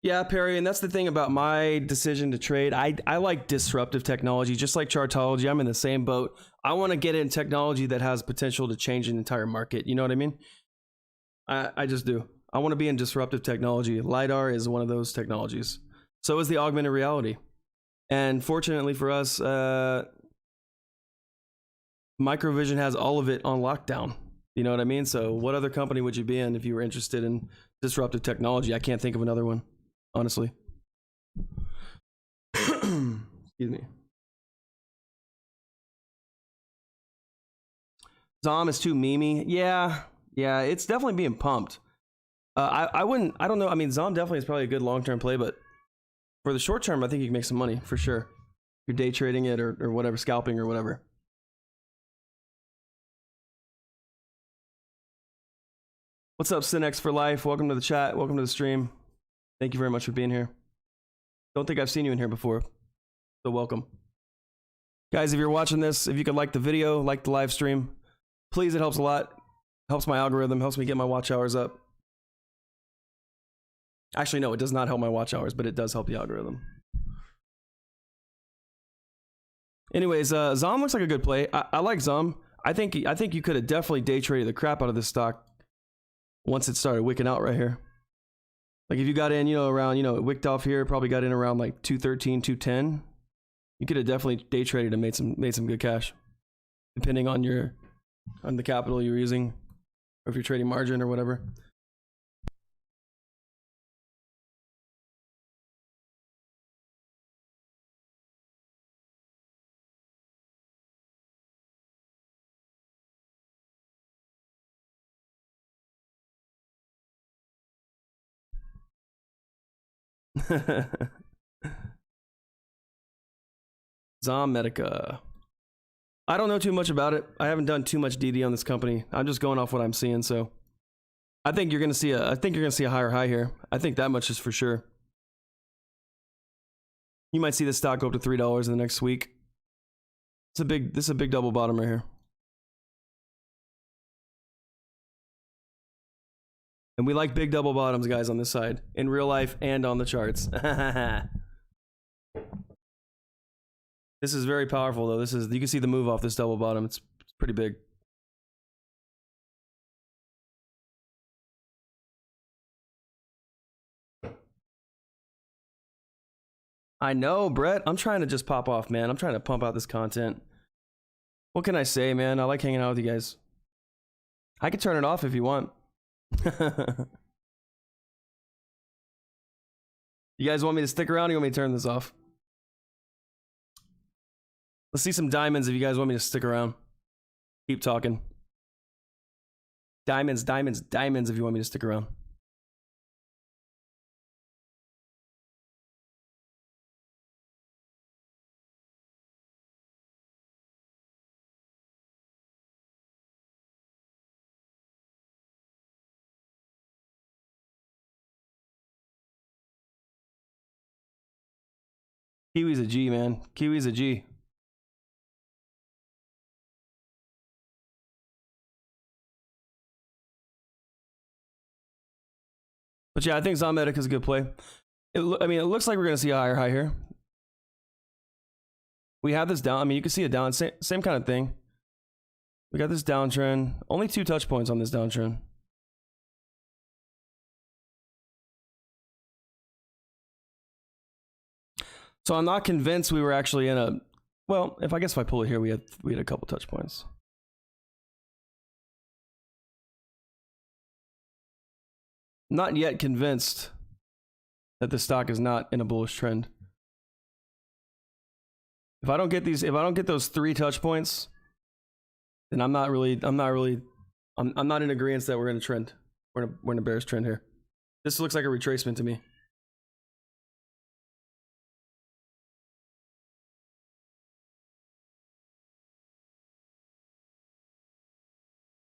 Yeah, Perry, and that's the thing about my decision to trade. I like disruptive technology, just like Chartology. I'm in the same boat. I want to get in technology that has potential to change an entire market. You know what I mean? I just do. I want to be in disruptive technology. LiDAR is one of those technologies. So is the augmented reality. And fortunately for us, Microvision has all of it on lockdown. You know what I mean? So what other company would you be in if you were interested in disruptive technology? I can't think of another one. Honestly. Excuse me. Zom is too memey. Yeah, it's definitely being pumped. I don't know. I mean, Zom definitely is probably a good long-term play, but for the short term, I think you can make some money for sure. You're day trading it or whatever, scalping or whatever. What's up, Cinex for life? Welcome to the chat. Welcome to the stream. Thank you very much for being here. Don't think I've seen you in here before, so welcome. Guys, if you're watching this, if you could like the video, like the live stream, please, it helps a lot. Helps my algorithm, helps me get my watch hours up. Actually, no, it does not help my watch hours, but it does help the algorithm. Anyways, Zom looks like a good play. I like Zom. I think you could have definitely day traded the crap out of this stock once it started wicking out right here. Like if you got in, around, it wicked off here, probably got in around like 213, 210. You could have definitely day traded and made some good cash, depending on the capital you're using, or if you're trading margin or whatever. Zom Medica. I don't know too much about it. I haven't done too much DD on this company. I'm just going off what I'm seeing, so I think you're gonna see a higher high here. I think that much is for sure. You might see the stock go up to $3 in the next week. This is a big double bottom right here. And we like big double bottoms, guys, on this side, in real life and on the charts. This is very powerful, though. You can see the move off this double bottom. It's pretty big. I know, Brett. I'm trying to just pop off, man. I'm trying to pump out this content. What can I say, man? I like hanging out with you guys. I can turn it off if you want. You guys want me to stick around, or you want me to turn this off? Let's see some diamonds if you guys want me to stick around. Keep talking. Diamonds, diamonds, diamonds if you want me to stick around. Kiwi's a G, man. Kiwi's a G. But yeah, I think Zomedic is a good play. It looks like we're going to see a higher high here. We have this down. I mean, you can see it down. Same kind of thing. We got this downtrend. Only 2 touch points on this downtrend. So I'm not convinced we were actually in a. Well, if I pull it here, we had a couple touch points. Not yet convinced that the stock is not in a bullish trend. If I don't get those 3 touch points, then I'm not in agreement that we're in a trend. We're in a bearish trend here. This looks like a retracement to me.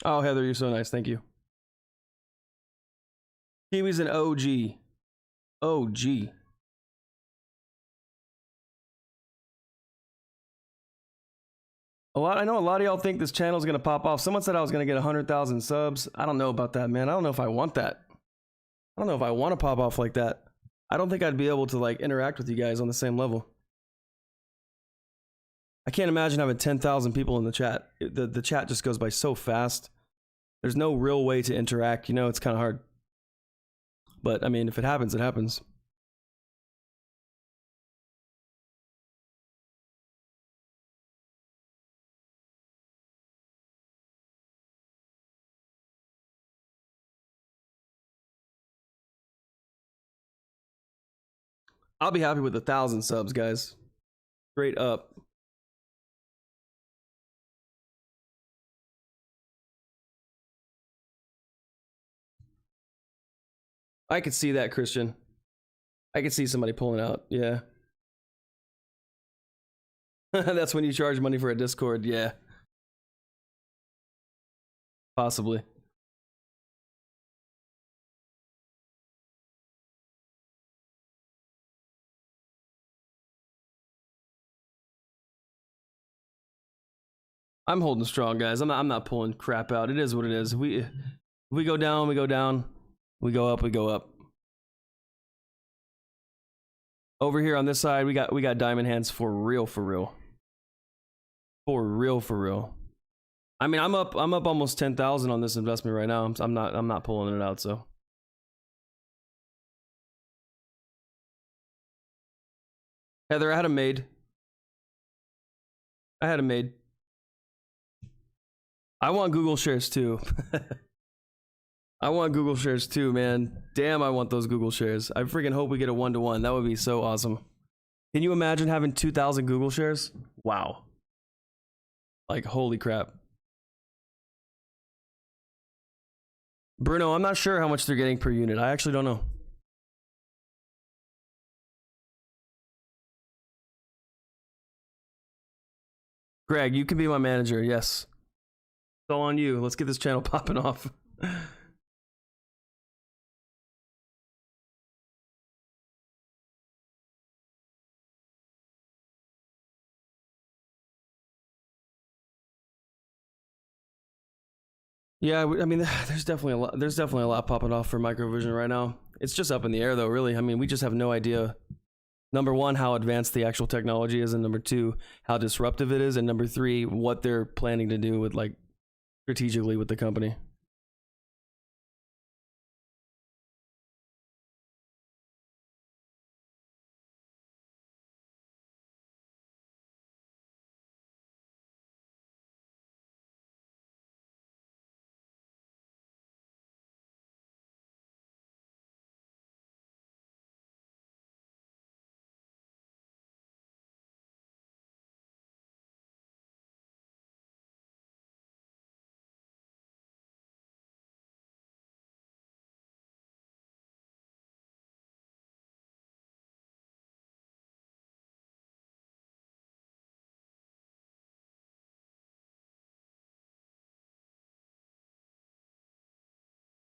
Oh, Heather, you're so nice. Thank you. Kiwi's an OG. OG. I know a lot of y'all think this channel is gonna pop off. Someone said I was gonna get 100,000 subs. I don't know about that, man. I don't know if I want that. I don't know if I want to pop off like that. I don't think I'd be able to like interact with you guys on the same level. I can't imagine having 10,000 people in the chat. The chat just goes by so fast. There's no real way to interact. You know, it's kind of hard. But I mean, if it happens, it happens. I'll be happy with 1,000 subs, guys. Straight up. I could see that, Christian. I could see somebody pulling out. Yeah. That's when you charge money for a Discord. Yeah. Possibly. I'm holding strong, guys. I'm not pulling crap out. It is what it is. We go down, we go down. We go up, we go up. Over here on this side, we got diamond hands for real, for real. For real, for real. I mean, I'm up almost 10,000 on this investment right now. I'm not pulling it out, so. Heather, I had a maid. I want Google shares too. I want Google shares too, man. Damn, I want those Google shares. I freaking hope we get a 1-to-1. That would be so awesome. Can you imagine having 2,000 Google shares? Wow. Like, holy crap. Bruno, I'm not sure how much they're getting per unit. I actually don't know. Greg, you can be my manager. Yes. It's all on you. Let's get this channel popping off. Yeah, I mean, there's definitely a lot popping off for microvision right now. It's just up in the air though, really. I mean, we just have no idea. Number one, how advanced the actual technology is, and number two, how disruptive it is, and number three, what they're planning to do with like strategically with the company.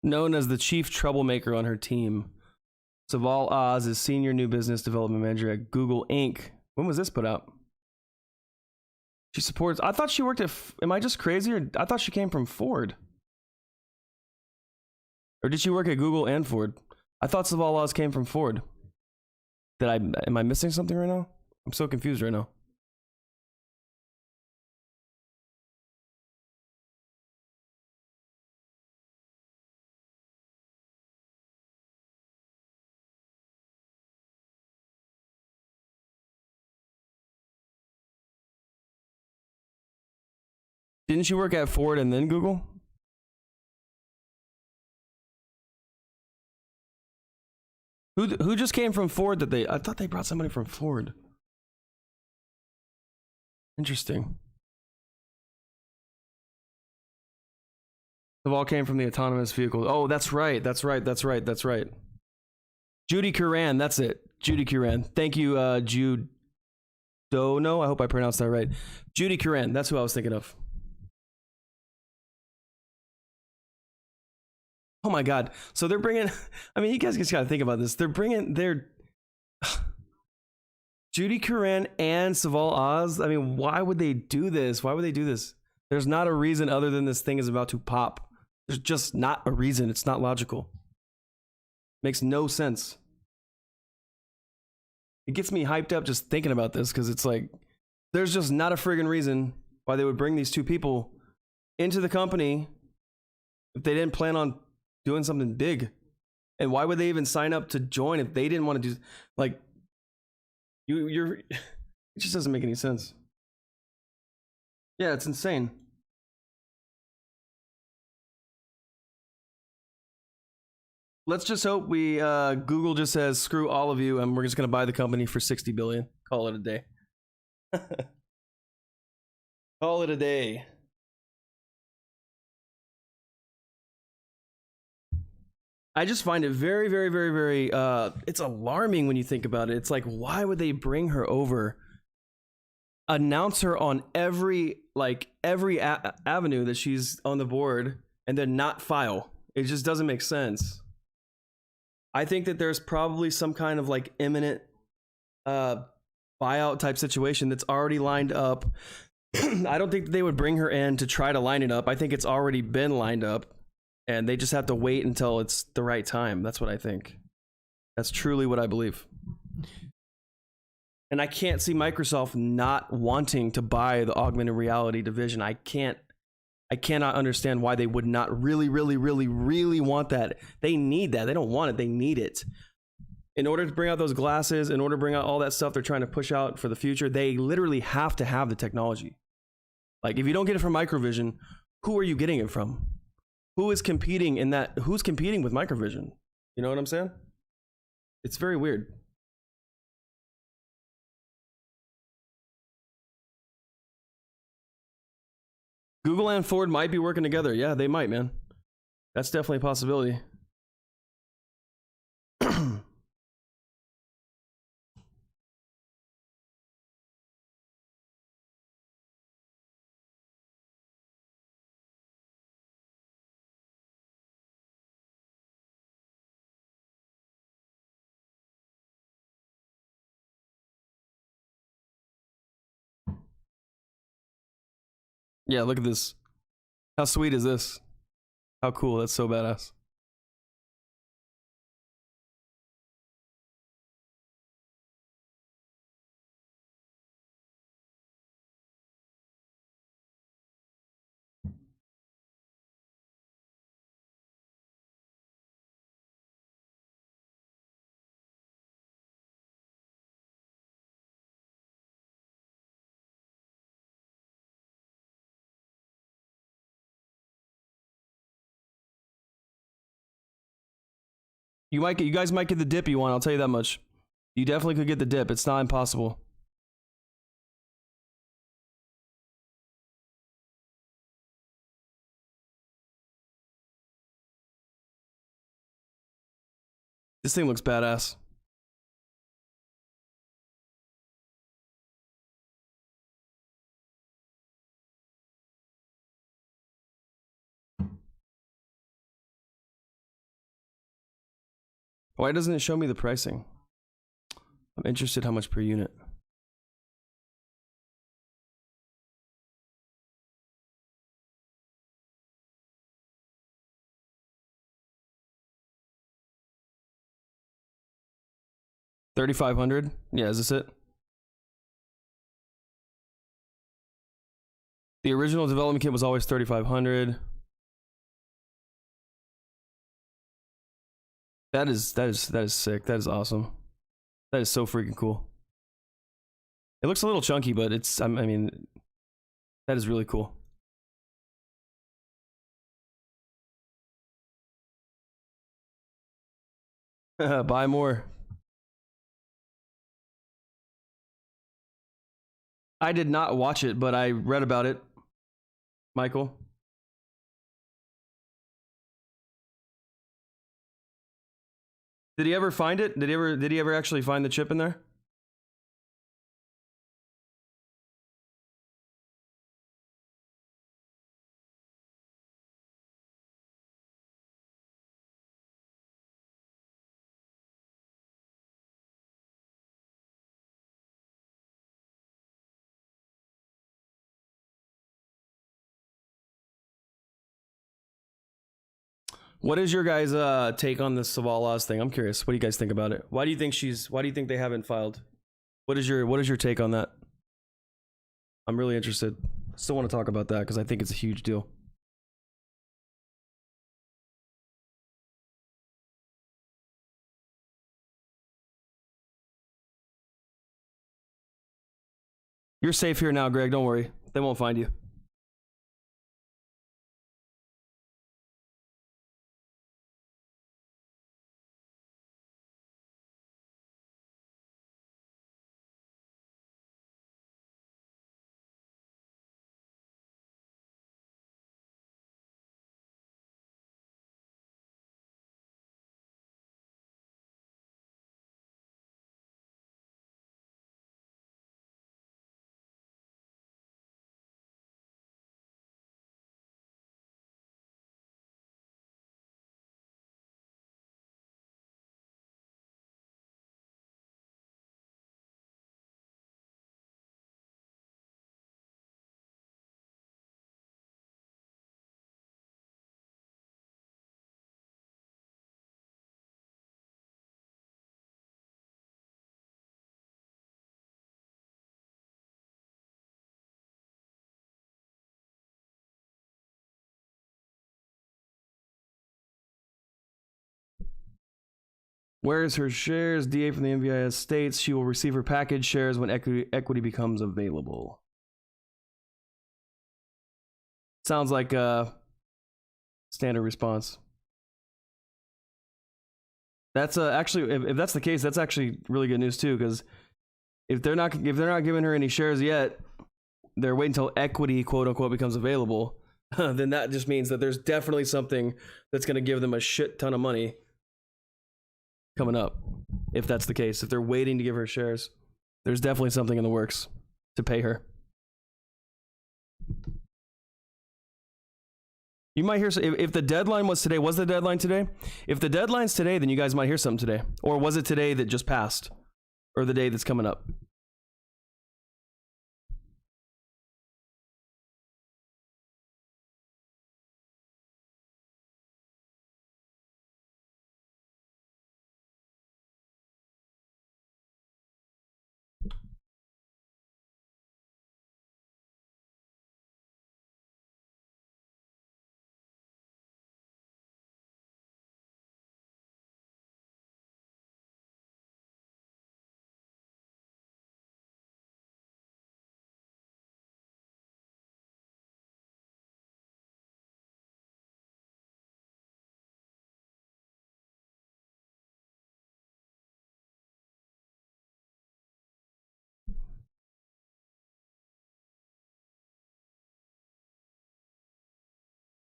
Known as the chief troublemaker on her team, Saval Oz is senior new business development manager at Google Inc. When was this put out? She supports. I thought she worked at. Am I just crazy, or I thought she came from Ford? Or did she work at Google and Ford? I thought Saval Oz came from Ford. Am I missing something right now? I'm so confused right now. Didn't she work at Ford and then Google? Who just came from Ford that I thought they brought somebody from Ford. Interesting. They all came from the autonomous vehicle. Oh, that's right. That's right. Judy Curran, that's it. Judy Curran. Thank you, Judono. I hope I pronounced that right. Judy Curran, that's who I was thinking of. Oh my God. So they're bringing, I mean, you guys just got to think about this. They're bringing Judy Curran and Saval Oz. I mean, why would they do this? Why would they do this? There's not a reason other than this thing is about to pop. There's just not a reason. It's not logical. Makes no sense. It gets me hyped up just thinking about this because it's like, there's just not a friggin' reason why they would bring these two people into the company if they didn't plan on doing something big. And why would they even sign up to join if they didn't want to do, like, it just doesn't make any sense. Yeah, it's insane. Let's just hope we Google just says screw all of you and we're just gonna buy the company for 60 billion. Call it a day. Call it a day. I just find it very, very, very, very it's alarming when you think about it. It's like, why would they bring her over, announce her on every avenue that she's on the board, and then not file? It just doesn't make sense. I think that there's probably some kind of like imminent buyout type situation that's already lined up. I don't think that they would bring her in to try to line it up. I think it's already been lined up and they just have to wait until it's the right time. That's what I think. That's truly what I believe. And I can't see Microsoft not wanting to buy the augmented reality division. I cannot understand why they would not really, really, really, really want that. They need that. They don't want it. They need it. In order to bring out those glasses, in order to bring out all that stuff they're trying to push out for the future, they literally have to have the technology. Like, if you don't get it from Microvision, who are you getting it from? Who is competing in that? Who's competing with Microvision? You know what I'm saying? It's very weird. Google and Ford might be working together. Yeah, they might, man. That's definitely a possibility. Yeah, look at this. How sweet is this? How cool. That's so badass. You guys might get the dip you want, I'll tell you that much. You definitely could get the dip. It's not impossible. This thing looks badass. Why doesn't it show me the pricing? I'm interested how much per unit. $3,500? Yeah, is this it? The original development kit was always $3,500. That is sick. That is awesome. That is so freaking cool. It looks a little chunky, but it's, I mean, that is really cool. Buy more. I did not watch it, but I read about it. Michael. Did he ever find it? Did he ever actually find the chip in there? What is your guys' take on this Savala's thing? I'm curious. What do you guys think about it? Why do you think they haven't filed? What is your take on that? I'm really interested. Still want to talk about that because I think it's a huge deal. You're safe here now, Greg. Don't worry. They won't find you. Where's her shares? DA from the MVIS states she will receive her package shares when equity becomes available. Sounds like a standard response. That's actually, if that's the case, that's actually really good news too, because if they're not giving her any shares yet, they're waiting until equity, quote unquote, becomes available. Then that just means that there's definitely something that's going to give them a shit ton of money coming up. If that's the case, if they're waiting to give her shares, there's definitely something in the works to pay her. You might hear, if the deadline was today, was the deadline today? If the deadline's today, then you guys might hear something today. Or was it today that just passed? Or the day that's coming up?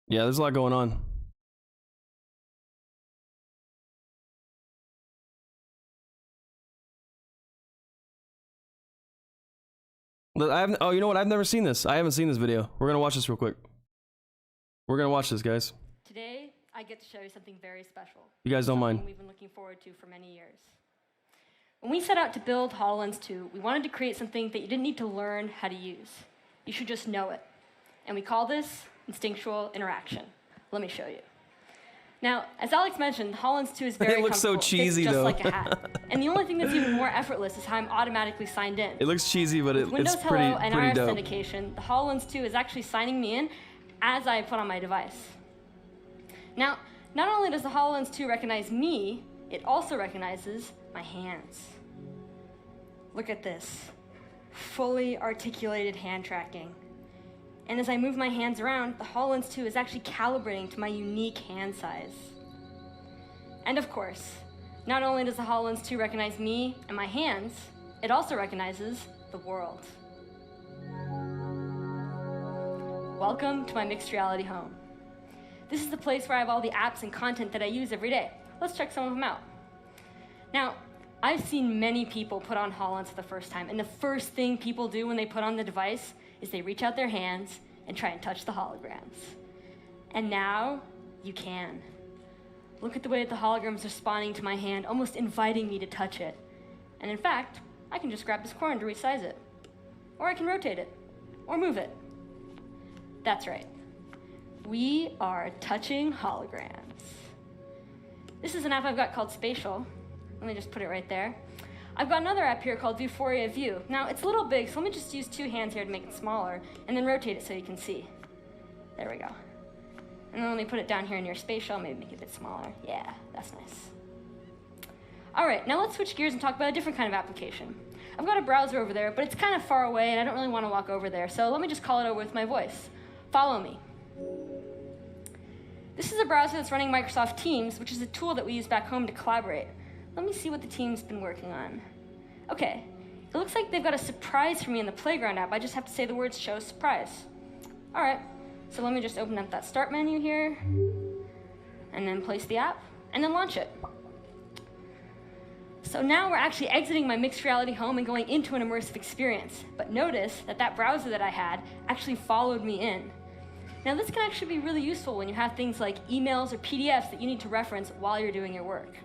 Yeah, there's a lot going on. Oh, you know what? I've never seen this. I haven't seen this video. We're gonna watch this real quick. We're gonna watch this, guys. Today, I get to show you something very special. You guys don't mind. Something we've been looking forward to for many years. When we set out to build HoloLens 2, we wanted to create something that you didn't need to learn how to use. You should just know it. And we call this instinctual interaction. Let me show you. Now, as Alex mentioned, HoloLens 2 is very It looks so cheesy, just though. like a hat. And the only thing that's even more effortless is how I'm automatically signed in. It looks cheesy, but With Windows it's Hello and pretty iris dope. authentication, the HoloLens 2 is actually signing me in as I put on my device. Now, not only does the HoloLens 2 recognize me, it also recognizes my hands. Look at this. Fully articulated hand tracking. And as I move my hands around, the HoloLens 2 is actually calibrating to my unique hand size. And of course, Not only does the HoloLens 2 recognize me and my hands, it also recognizes the world. Welcome to my mixed reality home. This is the place where I have all the apps and content that I use every day. Let's check some of them out. Now, I've seen many people put on HoloLens for the first time, and the first thing people do when they put on the device is they reach out their hands and try and touch the holograms. And now, you can. Look at the way that the hologram's responding to my hand, almost inviting me to touch it. And in fact, I can just grab this corner to resize it. Or I can rotate it, or move it. That's right. We are touching holograms. This is an app I've got called Spatial. Let me just put it right there. I've got another app here called Vuforia View. Now, it's a little big, so let me just use 2 hands here to make it smaller, and then rotate it so you can see. There we go. And then when we put it down here near Spatial, maybe make it a bit smaller. Yeah, that's nice. All right, now let's switch gears and talk about a different kind of application. I've got a browser over there, but it's kind of far away, and I don't really want to walk over there, so let me just call it over with my voice. Follow me. This is a browser that's running Microsoft Teams, which is a tool that we use back home to collaborate. Let me see what the team's been working on. Okay, it looks like they've got a surprise for me in the Playground app. I just have to say the words show surprise. All right, so let me just open up that start menu here, and then place the app, and then launch it. So now we're actually exiting my mixed reality home and going into an immersive experience. But notice that that browser that I had actually followed me in. Now this can actually be really useful when you have things like emails or PDFs that you need to reference while you're doing your work.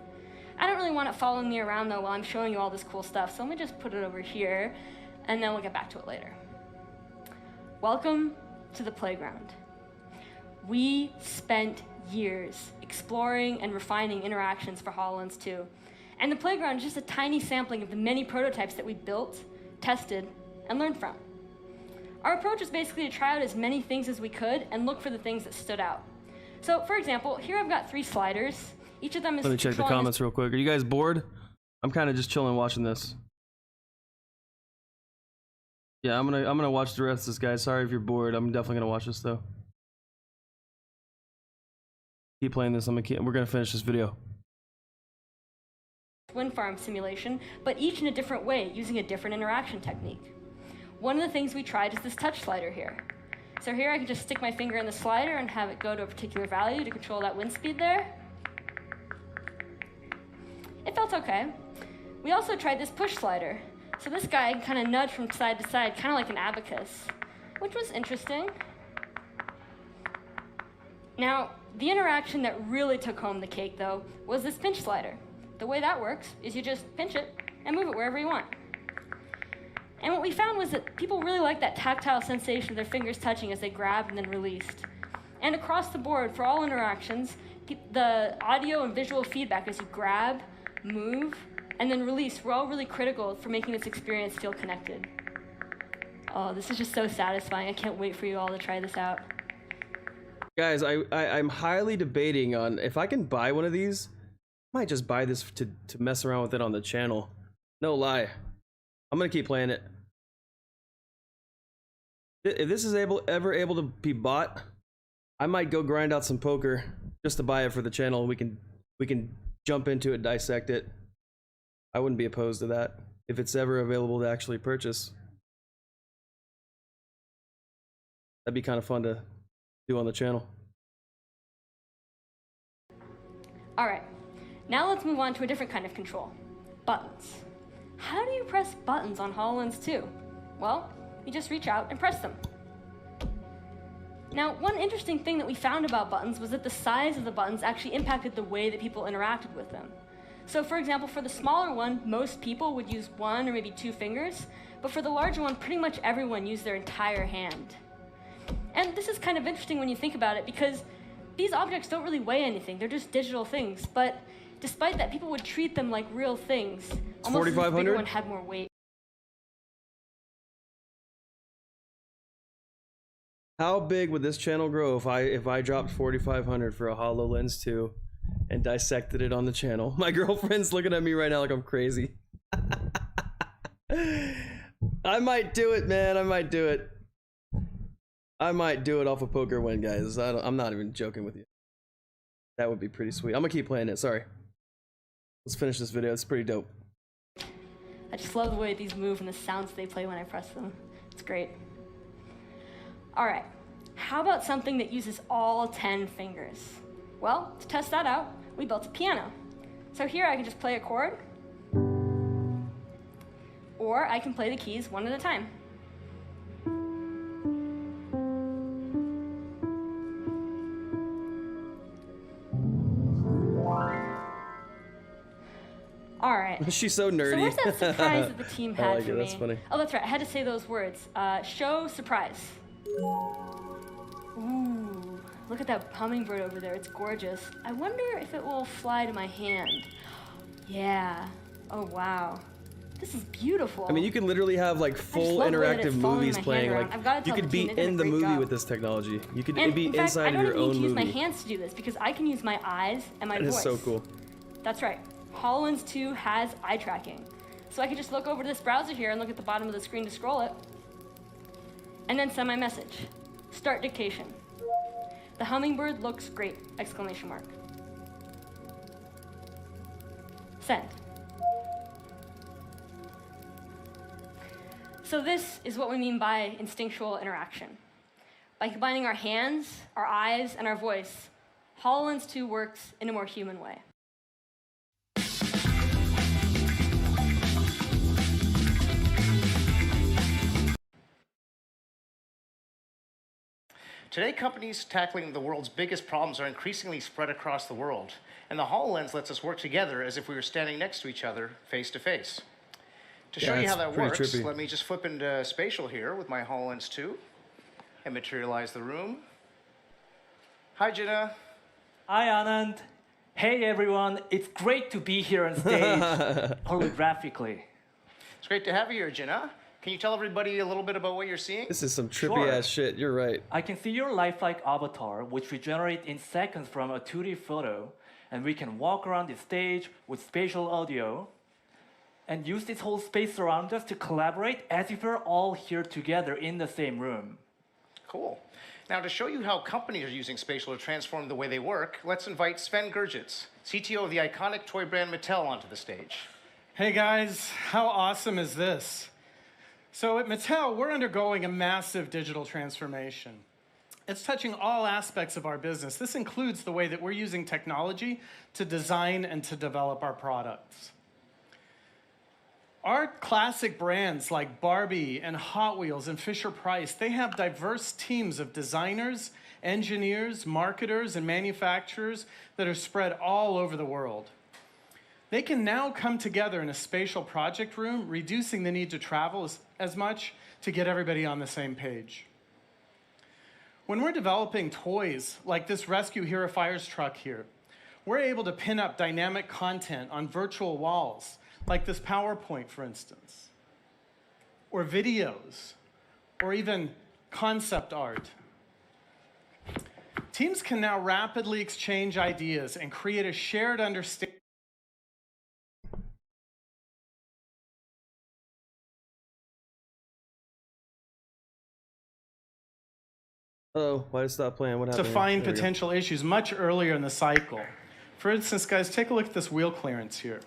I don't really want it following me around though while I'm showing you all this cool stuff, so let me just put it over here, and then we'll get back to it later. Welcome to the playground. We spent years exploring and refining interactions for HoloLens 2, and the playground is just a tiny sampling of the many prototypes that we built, tested, and learned from. Our approach is basically to try out as many things as we could and look for the things that stood out. So, for example, here I've got 3 sliders. Each of them is. Let me check the comments real quick. Are you guys bored? I'm kind of just chilling watching this. Yeah, I'm gonna watch the rest of this, guys. Sorry if you're bored. I'm definitely gonna watch this though. Keep playing this. We're gonna finish this video. Wind farm simulation, but each in a different way, using a different interaction technique. One of the things we tried is this touch slider here. So here I can just stick my finger in the slider and have it go to a particular value to control that wind speed there. It felt okay. We also tried this push slider. So this guy can kind of nudge from side to side, kind of like an abacus, which was interesting. Now, the interaction that really took home the cake, though, was this pinch slider. The way that works is you just pinch it and move it wherever you want. And what we found was that people really like that tactile sensation of their fingers touching as they grabbed and then released. And across the board, for all interactions, the audio and visual feedback as you grab, move, and then release were all really critical for making this experience feel connected. Oh, this is just so satisfying. I can't wait for you all to try this out. Guys, I'm highly debating on if I can buy one of these. I might just buy this to mess around with it on the channel. No lie. I'm gonna keep playing it. If this is ever able to be bought, I might go grind out some poker just to buy it for the channel. We can jump into it, dissect it. I wouldn't be opposed to that if it's ever available to actually purchase. That'd be kind of fun to do on the channel. All right, now let's move on to a different kind of control, buttons. How do you press buttons on HoloLens 2? Well, you just reach out and press them. Now, one interesting thing that we found about buttons was that the size of the buttons actually impacted the way that people interacted with them. So for example, for the smaller one, most people would use 1 or maybe 2 fingers, but for the larger one, pretty much everyone used their entire hand. And this is kind of interesting when you think about it, because these objects don't really weigh anything, they're just digital things, but despite that, people would treat them like real things. Almost as if the bigger one had more weight. How big would this channel grow if I dropped 4,500 for a HoloLens 2 and dissected it on the channel? My girlfriend's looking at me right now like I'm crazy. I might do it, man. I might do it. I might do it off a poker win, guys. I'm not even joking with you. That would be pretty sweet. I'm gonna keep playing it. Sorry. Let's finish this video. It's pretty dope. I just love the way these move and the sounds they play when I press them. It's great. All right, how about something that uses all 10 fingers? Well, to test that out, we built a piano. So here I can just play a chord, or I can play the keys one at a time. All right. She's so nerdy. So where's that surprise that the team I had like for it. me? That's funny. Oh, that's right. I had to say those words. Show surprise. Ooh, look at that hummingbird over there. It's gorgeous. I wonder if it will fly to my hand. Yeah. Oh, wow. This is beautiful. I mean, you can literally have like full interactive movies playing. Like you could be in the movie with this technology. You could be inside of your own movie. I don't need to use my hands to do this because I can use my eyes and my voice. That is so cool. That's right. HoloLens 2 has eye tracking. So I can just look over to this browser here and look at the bottom of the screen to scroll it. And then send my message. Start dictation. The hummingbird looks great! Exclamation mark. Send. So this is what we mean by instinctual interaction. By combining our hands, our eyes, and our voice, HoloLens 2 works in a more human way. Today, companies tackling the world's biggest problems are increasingly spread across the world, and the HoloLens lets us work together as if we were standing next to each other, face to face. To show you how that works, trippy. Let me just flip into spatial here with my HoloLens 2 and materialize the room. Hi, Jenna. Hi, Anand. Hey, everyone. It's great to be here on stage, holographically. It's great to have you here, Jenna. Can you tell everybody a little bit about what you're seeing? This is some trippy ass shit. You're right. I can see your lifelike avatar, which we generate in seconds from a 2D photo, and we can walk around the stage with spatial audio and use this whole space around us to collaborate as if we're all here together in the same room. Cool. Now, to show you how companies are using spatial to transform the way they work, let's invite Sven Gerjits, CTO of the iconic toy brand Mattel, onto the stage. Hey guys, how awesome is this? So at Mattel, we're undergoing a massive digital transformation. It's touching all aspects of our business. This includes the way that we're using technology to design and to develop our products. Our classic brands like Barbie and Hot Wheels and Fisher-Price, they have diverse teams of designers, engineers, marketers, and manufacturers that are spread all over the world. They can now come together in a spatial project room, reducing the need to travel as much to get everybody on the same page. When we're developing toys like this Rescue Hero Fires truck here, we're able to pin up dynamic content on virtual walls, like this PowerPoint, for instance, or videos, or even concept art. Teams can now rapidly exchange ideas and create a shared understanding. Oh, why did it stop playing? What happened? To find potential issues much earlier in the cycle. For instance, guys, take a look at this wheel clearance here.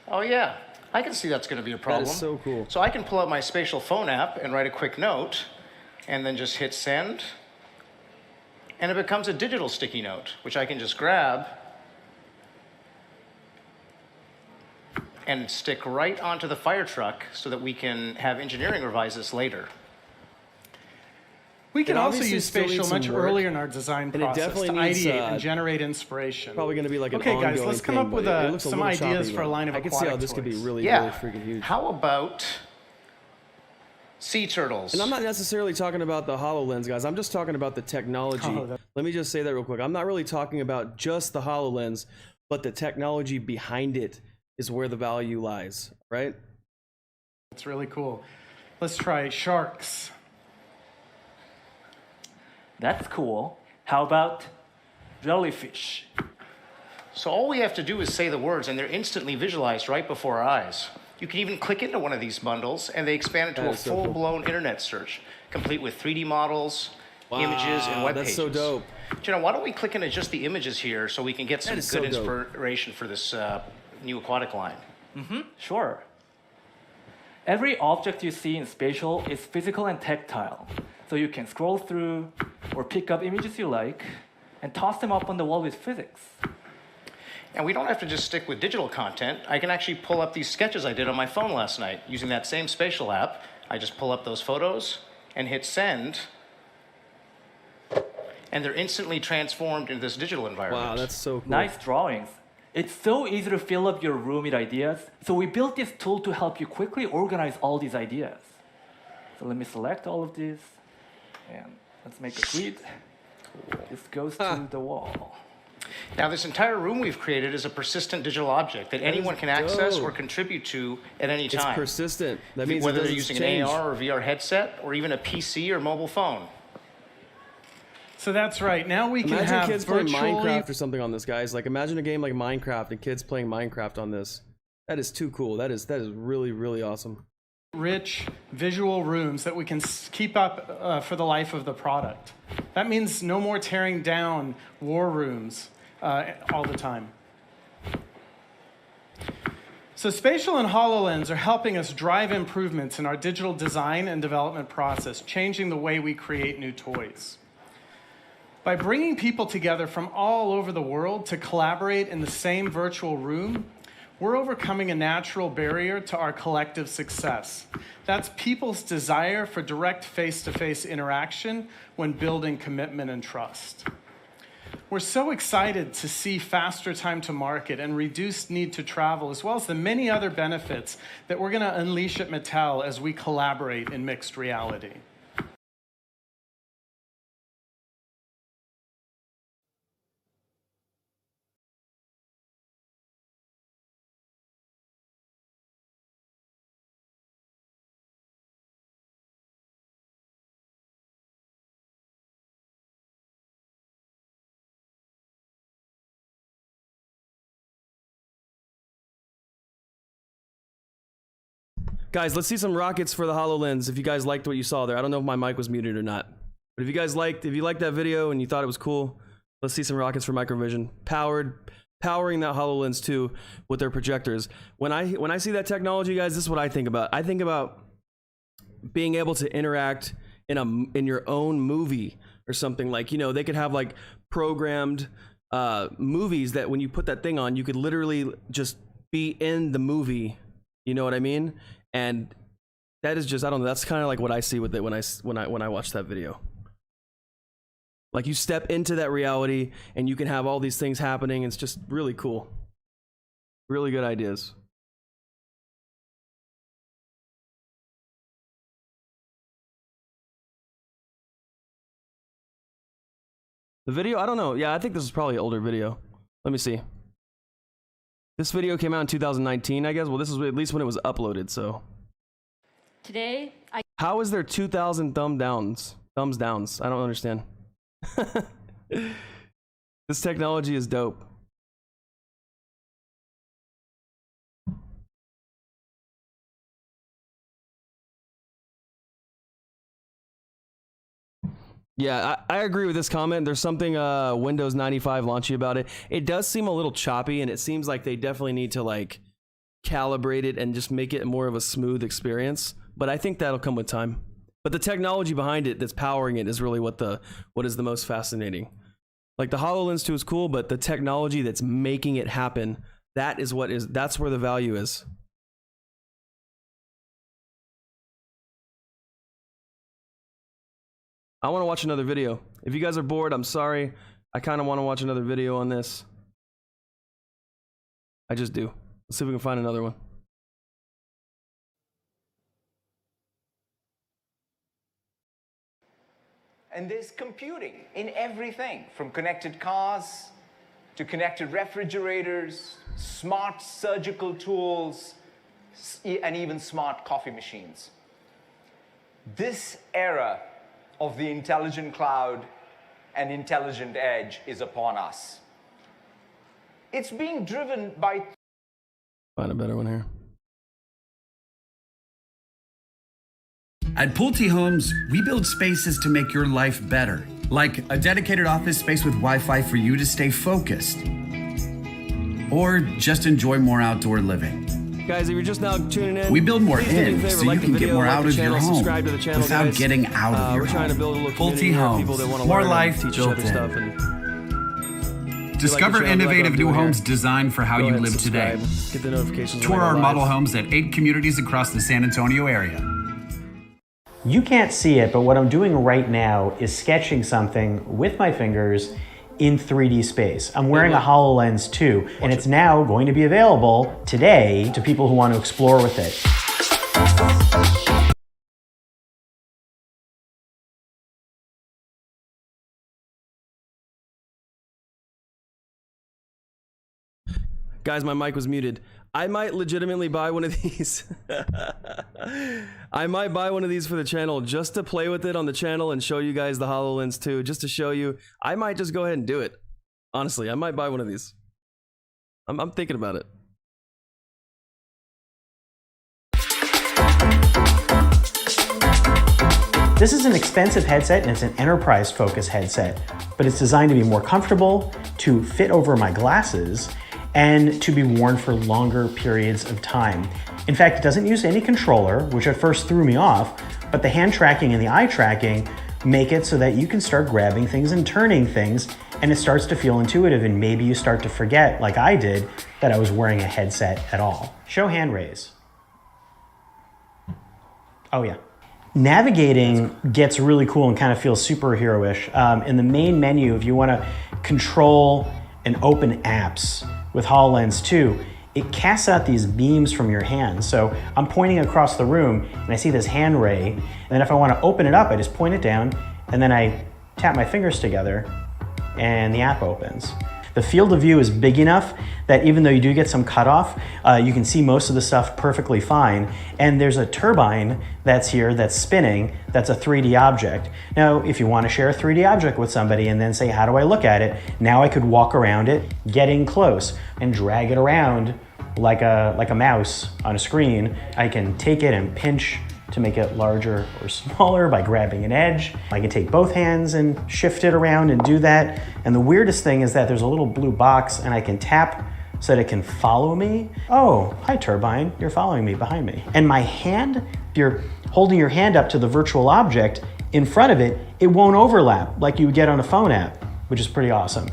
Oh, yeah. I can see that's going to be a problem. That is so cool. So I can pull out my spatial phone app and write a quick note, and then just hit send. And it becomes a digital sticky note, which I can just grab and stick right onto the fire truck so that we can have engineering revise this later. We can It also obviously use still spatial needs some much work, earlier in our design and it process definitely to needs, ideate and generate inspiration. Probably going to be like an Okay, ongoing guys, let's come up thing, with but it looks a some little ideas choppy, for a but line of I can see how aquatic this could be toys. really, Yeah. really freaking huge. How about sea turtles? And I'm not necessarily talking about the HoloLens, guys. I'm just talking about the technology. Oh, Let me just say that real quick. I'm not really talking about just the HoloLens, but the technology behind it is where the value lies, right? It's really cool. Let's try sharks. That's cool. How about jellyfish? So all we have to do is say the words, and they're instantly visualized right before our eyes. You can even click into one of these bundles, and they expand into That a is so cool. full-blown internet search, complete with 3D models, images, and web that's pages. so dope. Jenna, why don't we click into just the images here so we can get some That is good so dope. inspiration for this new aquatic line. Sure. Every object you see in spatial is physical and tactile. So you can scroll through or pick up images you like and toss them up on the wall with physics. And we don't have to just stick with digital content. I can actually pull up these sketches I did on my phone last night using that same spatial app. I just pull up those photos and hit send, and they're instantly transformed into this digital environment. Wow, that's so cool. Nice drawings. It's so easy to fill up your room with ideas. So we built this tool to help you quickly organize all these ideas. So let me select all of these, and let's make a grid. This goes to the wall. Now, this entire room we've created is a persistent digital object that anyone can access or contribute to at any time. It's persistent. That means whether they're using an AR or VR headset or even a PC or mobile phone. So that's right. Now we can Imagine have kids playing virtually Minecraft or something on this, guys. Like, imagine a game like Minecraft and kids playing Minecraft on this. That is too cool. That is really, really awesome. rich visual rooms that we can keep up for the life of the product. That means no more tearing down war rooms all the time. So Spatial and HoloLens are helping us drive improvements in our digital design and development process, changing the way we create new toys. By bringing people together from all over the world to collaborate in the same virtual room, we're overcoming a natural barrier to our collective success. That's people's desire for direct face-to-face interaction when building commitment and trust. We're so excited to see faster time to market and reduced need to travel, as well as the many other benefits that we're going to unleash at Mattel as we collaborate in mixed reality. Guys, let's see some rockets for the HoloLens if you guys liked what you saw there. I don't know if my mic was muted or not. But if you guys liked that video and you thought it was cool, let's see some rockets for Microvision. Powering that HoloLens 2 with their projectors. When I see that technology, guys, this is what I think about. I think about being able to interact in your own movie or something. Like, you know, they could have like programmed movies that when you put that thing on, you could literally just be in the movie. You know what I mean? And that is just, I don't know, that's kind of like what I see with it when I watch that video. Like, you step into that reality and you can have all these things happening. It's just really cool. Really good ideas. The video, I don't know. Yeah, I think this is probably an older video. Let me see. This video came out in 2019, I guess. Well, this is at least when it was uploaded, so. Today, How is there 2,000 thumbs downs? I don't understand. This technology is dope. Yeah, I agree with this comment. There's something Windows 95 launchy about it. It does seem a little choppy, and it seems like they definitely need to like calibrate it and just make it more of a smooth experience. But I think that'll come with time. But the technology behind it that's powering it is really what is the most fascinating. Like, the HoloLens 2 is cool, but the technology that's making it happen, that's where the value is. I want to watch another video. If you guys are bored, I'm sorry. I kind of want to watch another video on this. I just do. Let's see if we can find another one. And there's computing in everything, from connected cars to connected refrigerators, smart surgical tools, and even smart coffee machines. This era of the intelligent cloud and intelligent edge is upon us. It's being driven by... Find a better one here. At Pulte Homes, we build spaces to make your life better, like a dedicated office space with Wi-Fi for you to stay focused. or just enjoy more outdoor living. Guys, if you're just now tuning in, We build more please do me a in favor, so like you the can get video, more like out the of your channel, home subscribe to the channel, without guys. getting out of your We're trying to home. build a little Pulte community here of people that Homes. want to More learn life and teach each built other in. stuff. And Discover channel, like what innovative I'm new doing homes here, designed for how go you ahead and live today. subscribe. Get the notifications. Tour when I our go model live. homes at 8 communities across the San Antonio area. You can't see it, but what I'm doing right now is sketching something with my fingers in 3D space. I'm wearing a HoloLens 2, and it's now going to be available today to people who want to explore with it. Guys, my mic was muted. I might legitimately buy one of these. I might buy one of these for the channel just to play with it on the channel and show you guys the HoloLens 2, just to show you. I might just go ahead and do it. Honestly, I might buy one of these. I'm thinking about it. This is an expensive headset and it's an enterprise focused headset, but it's designed to be more comfortable, to fit over my glasses, and to be worn for longer periods of time. In fact, it doesn't use any controller, which at first threw me off, but the hand tracking and the eye tracking make it so that you can start grabbing things and turning things, and it starts to feel intuitive, and maybe you start to forget, like I did, that I was wearing a headset at all. Show hand raise. Oh yeah. Navigating gets really cool and kind of feels superhero-ish. In the main menu, if you want to control and open apps with HoloLens 2, it casts out these beams from your hand. So I'm pointing across the room and I see this hand ray, and then if I want to open it up, I just point it down and then I tap my fingers together and the app opens. The field of view is big enough that even though you do get some cutoff, you can see most of the stuff perfectly fine. And there's a turbine that's here that's spinning, that's a 3D object. Now, if you want to share a 3D object with somebody and then say, how do I look at it? Now I could walk around it, get in close, and drag it around like a mouse on a screen. I can take it and pinch to make it larger or smaller by grabbing an edge. I can take both hands and shift it around and do that. And the weirdest thing is that there's a little blue box and I can tap so that it can follow me. Oh, hi Turbine, you're following me behind me. And my hand, if you're holding your hand up to the virtual object in front of it, it won't overlap like you would get on a phone app, which is pretty awesome.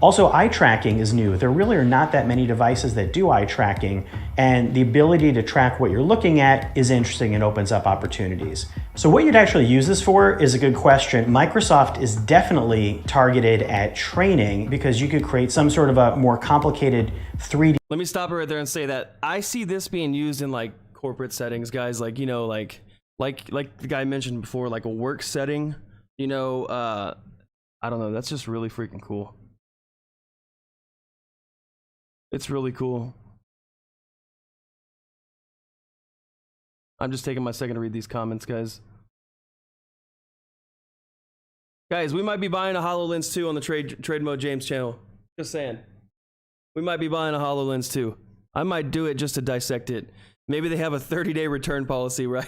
Also, eye tracking is new. There really are not that many devices that do eye tracking, and the ability to track what you're looking at is interesting and opens up opportunities. So what you'd actually use this for is a good question. Microsoft is definitely targeted at training because you could create some sort of a more complicated 3D. Let me stop it right there and say that I see this being used in like corporate settings, guys. Like, you know, like the guy mentioned before, like a work setting. You know, I don't know. That's just really freaking cool. It's really cool. I'm just taking my second to read these comments, guys. Guys, we might be buying a HoloLens 2 on the Trade Mode James channel. Just saying. We might be buying a HoloLens 2. I might do it just to dissect it. Maybe they have a 30-day return policy where I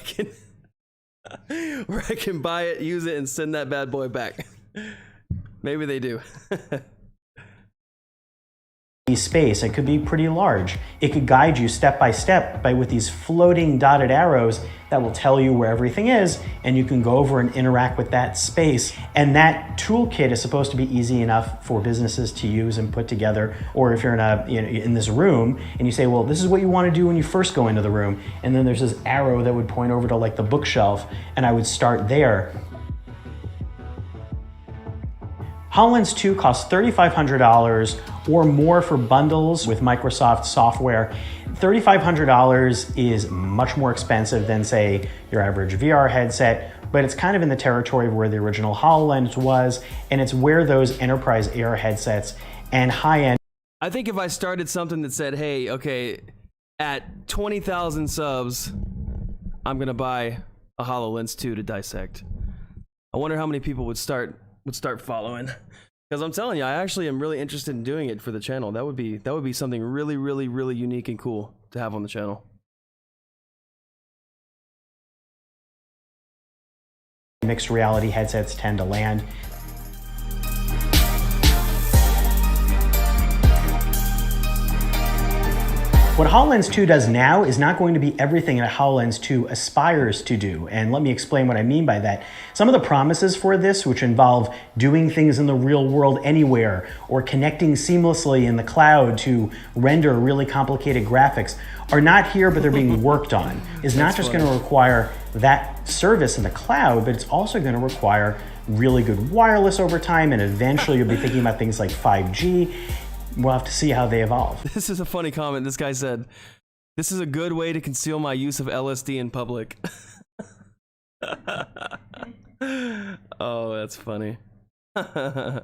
can buy it, use it, and send that bad boy back. Maybe they do. Space. It could be pretty large. It could guide you step by step with these floating dotted arrows that will tell you where everything is, and you can go over and interact with that space. And that toolkit is supposed to be easy enough for businesses to use and put together. Or if you're in this room and you say, well, this is what you want to do when you first go into the room, and then there's this arrow that would point over to like the bookshelf, and I would start there. HoloLens 2 costs $3,500 or more for bundles with Microsoft software. $3,500 is much more expensive than, say, your average VR headset, but it's kind of in the territory of where the original HoloLens was, and it's where those enterprise AR headsets and high-end. I think if I started something that said, hey, okay, at 20,000 subs, I'm gonna buy a HoloLens 2 to dissect. I wonder how many people would start following, because I'm telling you, I actually am really interested in doing it for the channel. That would be something really, really, really unique and cool to have on the channel. Mixed reality headsets tend to land. What HoloLens 2 does now is not going to be everything that HoloLens 2 aspires to do. And let me explain what I mean by that. Some of the promises for this, which involve doing things in the real world anywhere, or connecting seamlessly in the cloud to render really complicated graphics, are not here, but they're being worked on. It's not just going to require that service in the cloud, but it's also going to require really good wireless over time, and eventually you'll be thinking about things like 5G. We'll have to see how they evolve. This is a funny comment. This guy said, "This is a good way to conceal my use of LSD in public." Oh, that's funny. I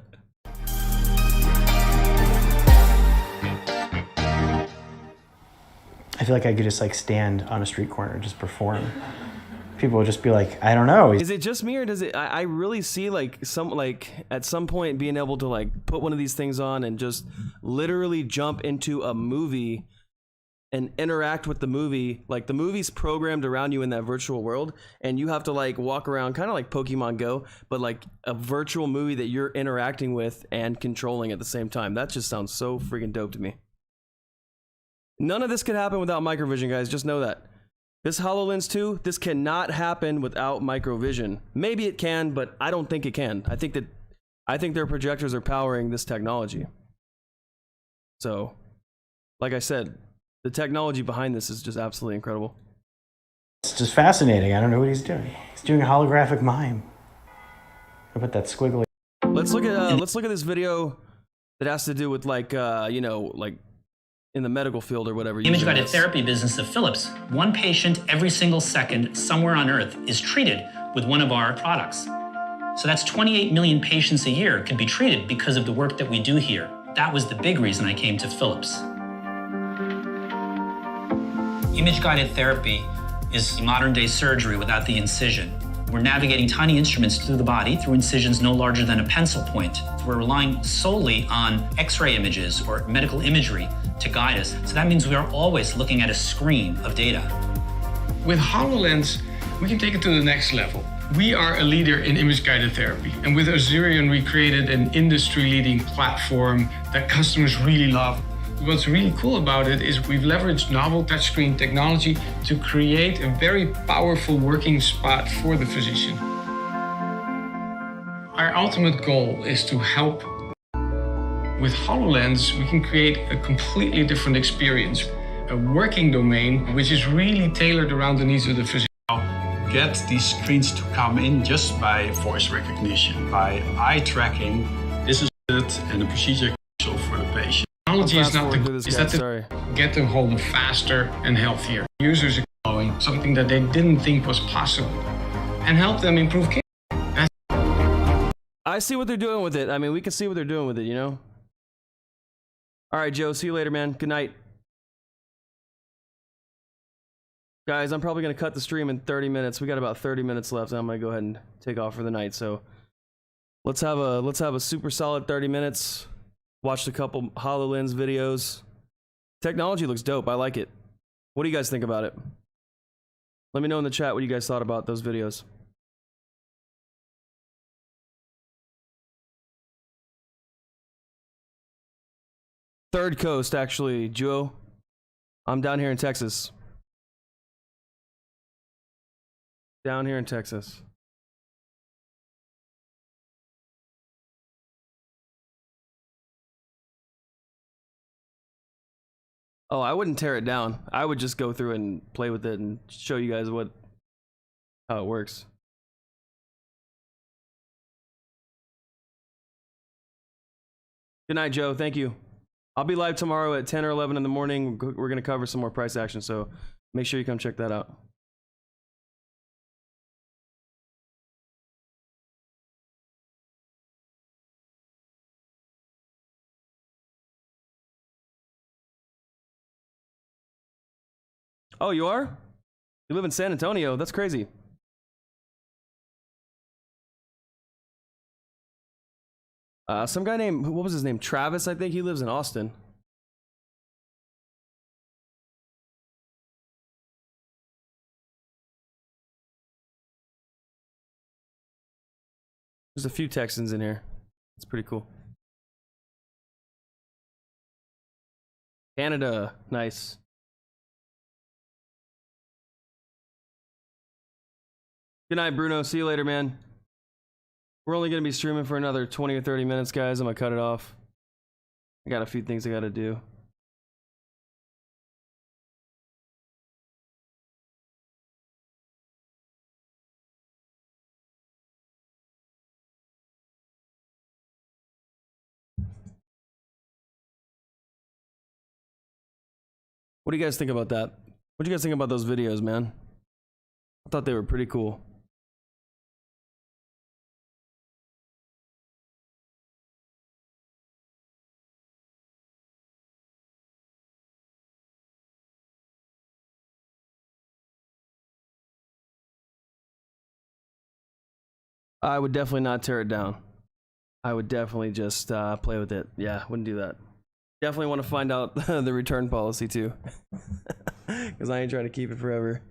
feel like I could just like stand on a street corner and just perform. People will just be like, I don't know. Is it just me, or does it? I really see like at some point being able to like put one of these things on and just literally jump into a movie and interact with the movie. Like the movie's programmed around you in that virtual world, and you have to like walk around, kind of like Pokemon Go, but like a virtual movie that you're interacting with and controlling at the same time. That just sounds so freaking dope to me. None of this could happen without microvision, guys. Just know that. This HoloLens 2, this cannot happen without microvision. Maybe it can, but I don't think it can. I think their projectors are powering this technology. So, like I said, the technology behind this is just absolutely incredible. It's just fascinating. I don't know what he's doing. He's doing a holographic mime. I put that squiggly. Let's look at this video that has to do with like you know, like in the medical field or whatever. Image-guided therapy business of Philips. One patient every single second somewhere on Earth is treated with one of our products. So that's 28 million patients a year could be treated because of the work that we do here. That was the big reason I came to Philips. Image-guided therapy is modern-day surgery without the incision. We're navigating tiny instruments through the body through incisions no larger than a pencil point. We're relying solely on X-ray images or medical imagery to guide us. So that means we are always looking at a screen of data. With HoloLens, we can take it to the next level. We are a leader in image-guided therapy. And with Azurion, we created an industry-leading platform that customers really love. What's really cool about it is we've leveraged novel touchscreen technology to create a very powerful working spot for the physician. Our ultimate goal is to help. With HoloLens, we can create a completely different experience, a working domain which is really tailored around the needs of the physician. Get these screens to come in just by voice recognition, by eye tracking. This is it, and the procedure for the patient. Technology is not the goal, is that to get them home faster and healthier. Users are going something that they didn't think was possible and help them improve care. I see what they're doing with it. I mean, we can see what they're doing with it, you know? All right, Joe, see you later, man. Good night. Guys, I'm probably going to cut the stream in 30 minutes. We got about 30 minutes left, and I'm going to go ahead and take off for the night. So let's have a super solid 30 minutes. Watched a couple HoloLens videos. Technology looks dope. I like it. What do you guys think about it? Let me know in the chat what you guys thought about those videos. Third Coast, actually, Joe. I'm down here in Texas. Down here in Texas. Oh, I wouldn't tear it down. I would just go through and play with it and show you guys how it works. Good night, Joe. Thank you. I'll be live tomorrow at 10 or 11 in the morning. We're going to cover some more price action, so make sure you come check that out. Oh, you are? You live in San Antonio. That's crazy. Some guy named, what was his name? Travis, I think. He lives in Austin. There's a few Texans in here. It's pretty cool. Canada, nice. Good night, Bruno. See you later, man. We're only going to be streaming for another 20 or 30 minutes, guys. I'm going to cut it off. I got a few things I got to do. What do you guys think about that? What do you guys think about those videos, man? I thought they were pretty cool. I would definitely not tear it down. I would definitely just play with it. Yeah, wouldn't do that. Definitely want to find out the return policy too. Because I ain't trying to keep it forever.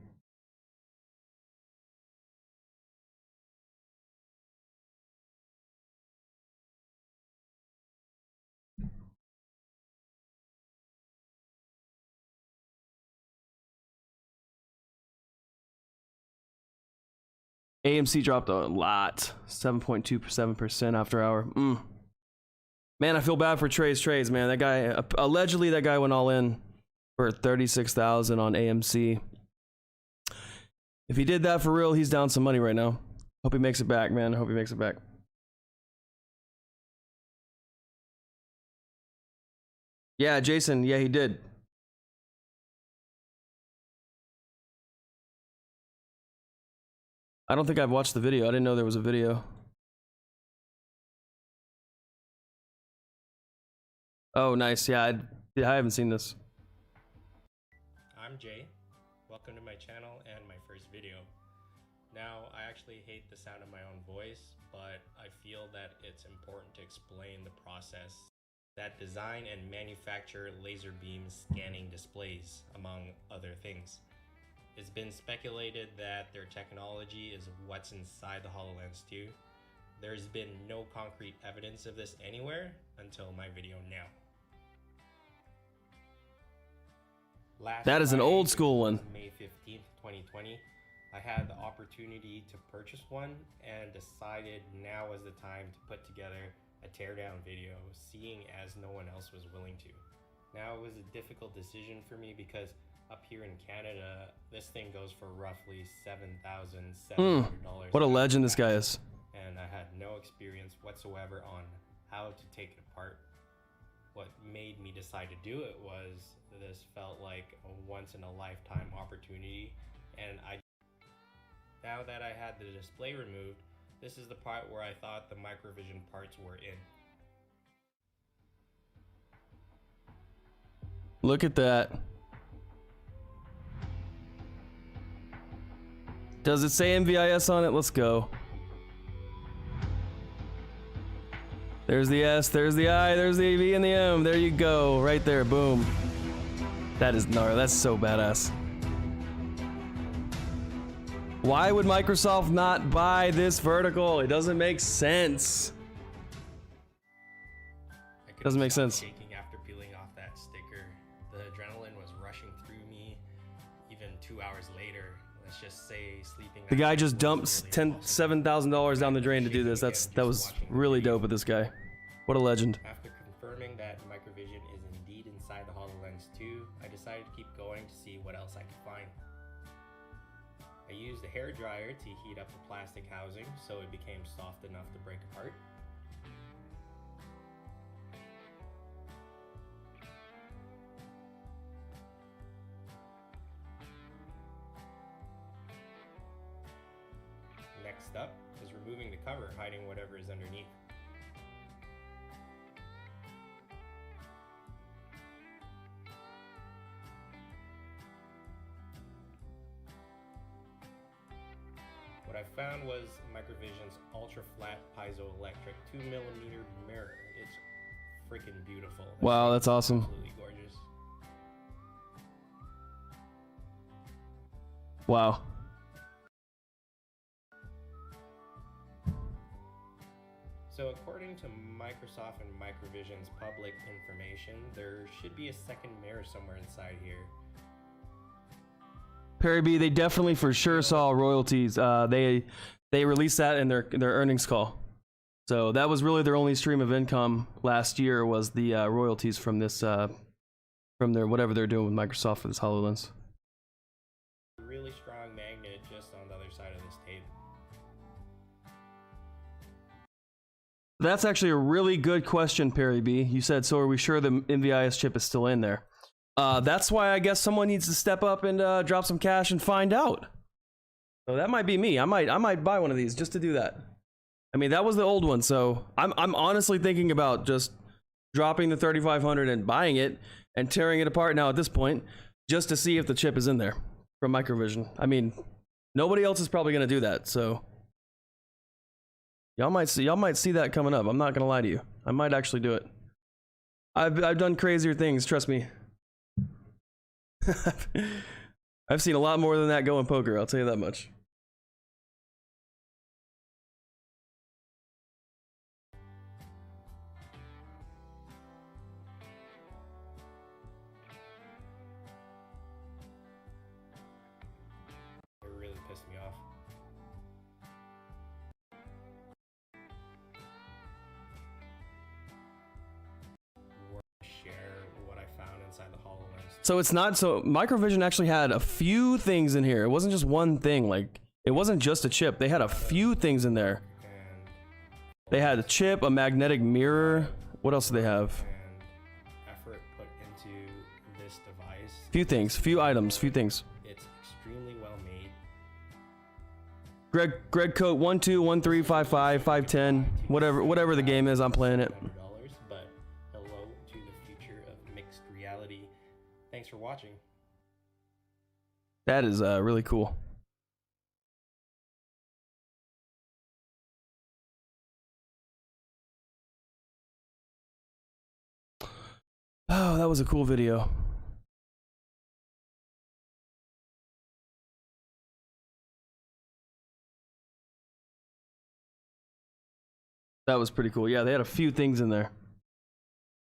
AMC dropped a lot, 7.27% after hour. Man, I feel bad for TREY'S, man. That guy, allegedly, that guy went all in for 36,000 on AMC. If he did that for real, he's down some money right now. Hope he makes it back, man. Hope he makes it back. Yeah, Jason. Yeah, he did. I don't think I've watched the video. I didn't know there was a video. Oh, nice. Yeah, I haven't seen this. I'm Jay. Welcome to my channel and my first video. Now, I actually hate the sound of my own voice, but I feel that it's important to explain the process that design and manufacture laser beam scanning displays, among other things. It's been speculated that their technology is what's inside the HoloLens 2. There's been no concrete evidence of this anywhere until my video now. That is an old school one. May 15th, 2020. I had the opportunity to purchase one and decided now was the time to put together a teardown video, seeing as no one else was willing to. Now it was a difficult decision for me because up here in Canada, this thing goes for roughly $7,700. What a legend this guy is. And I had no experience whatsoever on how to take it apart. What made me decide to do it was this felt like a once-in-a-lifetime opportunity, and now that I had the display removed, this is the part where I thought the microvision parts were in. Look at that. Does it say MVIS on it? Let's go. There's the S, there's the I, there's the V and the M. There you go, right there, boom. That is gnarly, that's so badass. Why would Microsoft not buy this vertical? It doesn't make sense. Doesn't make sense. Shaking after peeling off that sticker. The adrenaline was rushing through me. Even 2 hours later, let's just say sleeping. The guy just dumped $7,000 down the drain to do this. That was really dope with this guy. What a legend. After confirming that microvision is indeed inside the HoloLens 2, I decided to keep going to see what else I could find. I used a hair dryer to heat up the plastic housing so it became soft enough to break apart. Next up is removing the cover, hiding whatever is underneath. What I found was Microvision's ultra flat piezoelectric 2mm mirror. It's freaking beautiful. Wow, that's awesome. Absolutely gorgeous. Wow. So according to Microsoft and Microvision's public information, there should be a second mirror somewhere inside here. Perry B, they definitely for sure saw royalties. They released that in their earnings call. So that was really their only stream of income last year, was the royalties from this from their whatever they're doing with Microsoft for this HoloLens. Really strong magnet just on the other side of this tape. That's actually a really good question, Perry B. You said, so are we sure the Mvis chip is still in there? That's why I guess someone needs to step up and drop some cash and find out. So that might be me. I might buy one of these just to do that. I mean, that was the old one, so I'm honestly thinking about just dropping the 3500 and buying it and tearing it apart now at this point, just to see if the chip is in there from Microvision. I mean, nobody else is probably going to do that, so y'all might see that coming up. I'm not going to lie to you. I might actually do it. I've done crazier things, trust me. I've seen a lot more than that go in poker, I'll tell you that much. It really pissed me off. Share what I found inside the HoloLens. So it's not, so Microvision actually had a few things in here. It wasn't just one thing, like, it wasn't just a chip. They had a few things in there. They had a chip, a magnetic mirror. What else do they have? And effort put into this device. Few things, few items, few things. It's extremely well made. Greg Coat 121355 whatever the game is, I'm playing it. But hello to the future of mixed reality. Thanks for watching. That is really cool. Oh, that was a cool video. That was pretty cool. Yeah, they had a few things in there.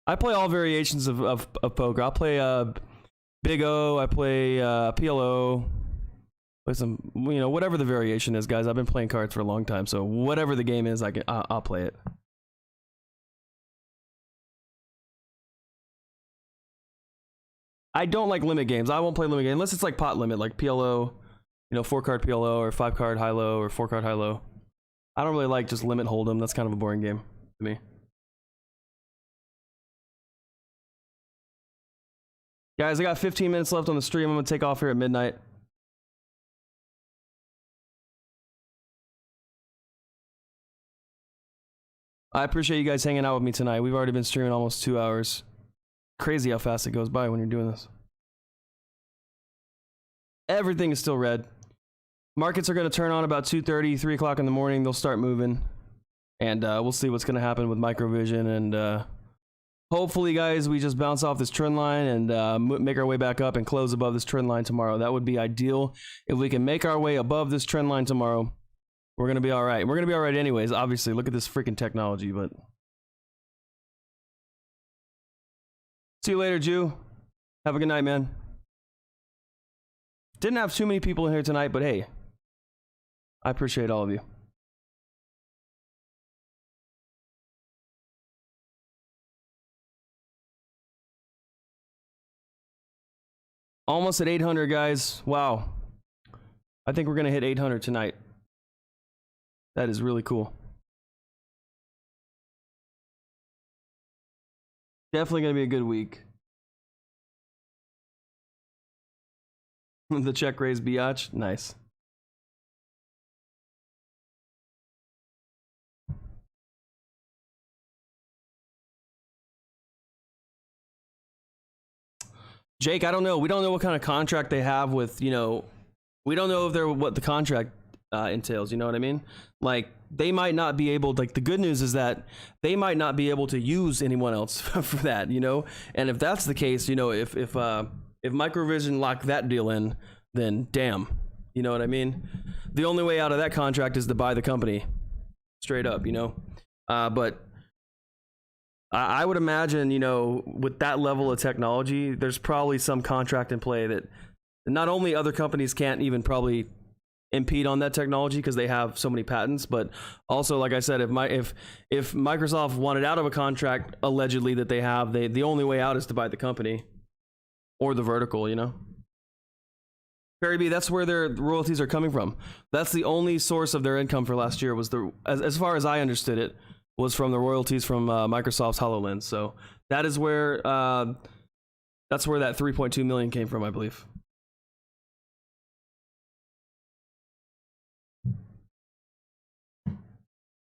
I play all variations of poker. I'll play Big O, I play PLO, play some, you know, whatever the variation is, guys. I've been playing cards for a long time, so whatever the game is, I'll play it. I don't like limit games. I won't play limit games unless it's like pot limit, like PLO, you know, 4-card PLO or 5-card high-low or 4-card high-low. I don't really like just limit hold'em. That's kind of a boring game to me. Guys, I got 15 minutes left on the stream. I'm gonna take off here at midnight. I appreciate you guys hanging out with me tonight. We've already been streaming almost 2 hours. Crazy how fast it goes by when you're doing this. Everything is still red. Markets are going to turn on about 2:30, 3 o'clock in the morning. They'll start moving. And we'll see what's going to happen with Microvision. And hopefully, guys, we just bounce off this trend line and make our way back up and close above this trend line tomorrow. That would be ideal. If we can make our way above this trend line tomorrow, we're going to be all right. We're going to be all right anyways, obviously. Look at this freaking technology, but... See you later, Jew. Have a good night, man. Didn't have too many people in here tonight, but hey, I appreciate all of you. Almost at 800, guys. Wow. I think we're going to hit 800 tonight. That is really cool. Definitely going to be a good week. The check raise biatch. Nice. Jake, I don't know. We don't know what kind of contract they have with, you know, we don't know if they're what the contract entails, you know what I mean? Like, they might not be able, like, the good news is that they might not be able to use anyone else for that, you know? And if that's the case, you know, if Microvision locked that deal in, then damn, you know what I mean? The only way out of that contract is to buy the company, straight up, you know? But I would imagine, you know, with that level of technology, there's probably some contract in play that not only other companies can't even probably impede on that technology because they have so many patents, but also, like I said, if Microsoft wanted out of a contract allegedly that they have, the only way out is to buy the company or the vertical, you know. Perry B, that's where their royalties are coming from. That's the only source of their income for last year, was as far as I understood it, was from the royalties from Microsoft's HoloLens. So that is where that's where that 3.2 million came from, I believe.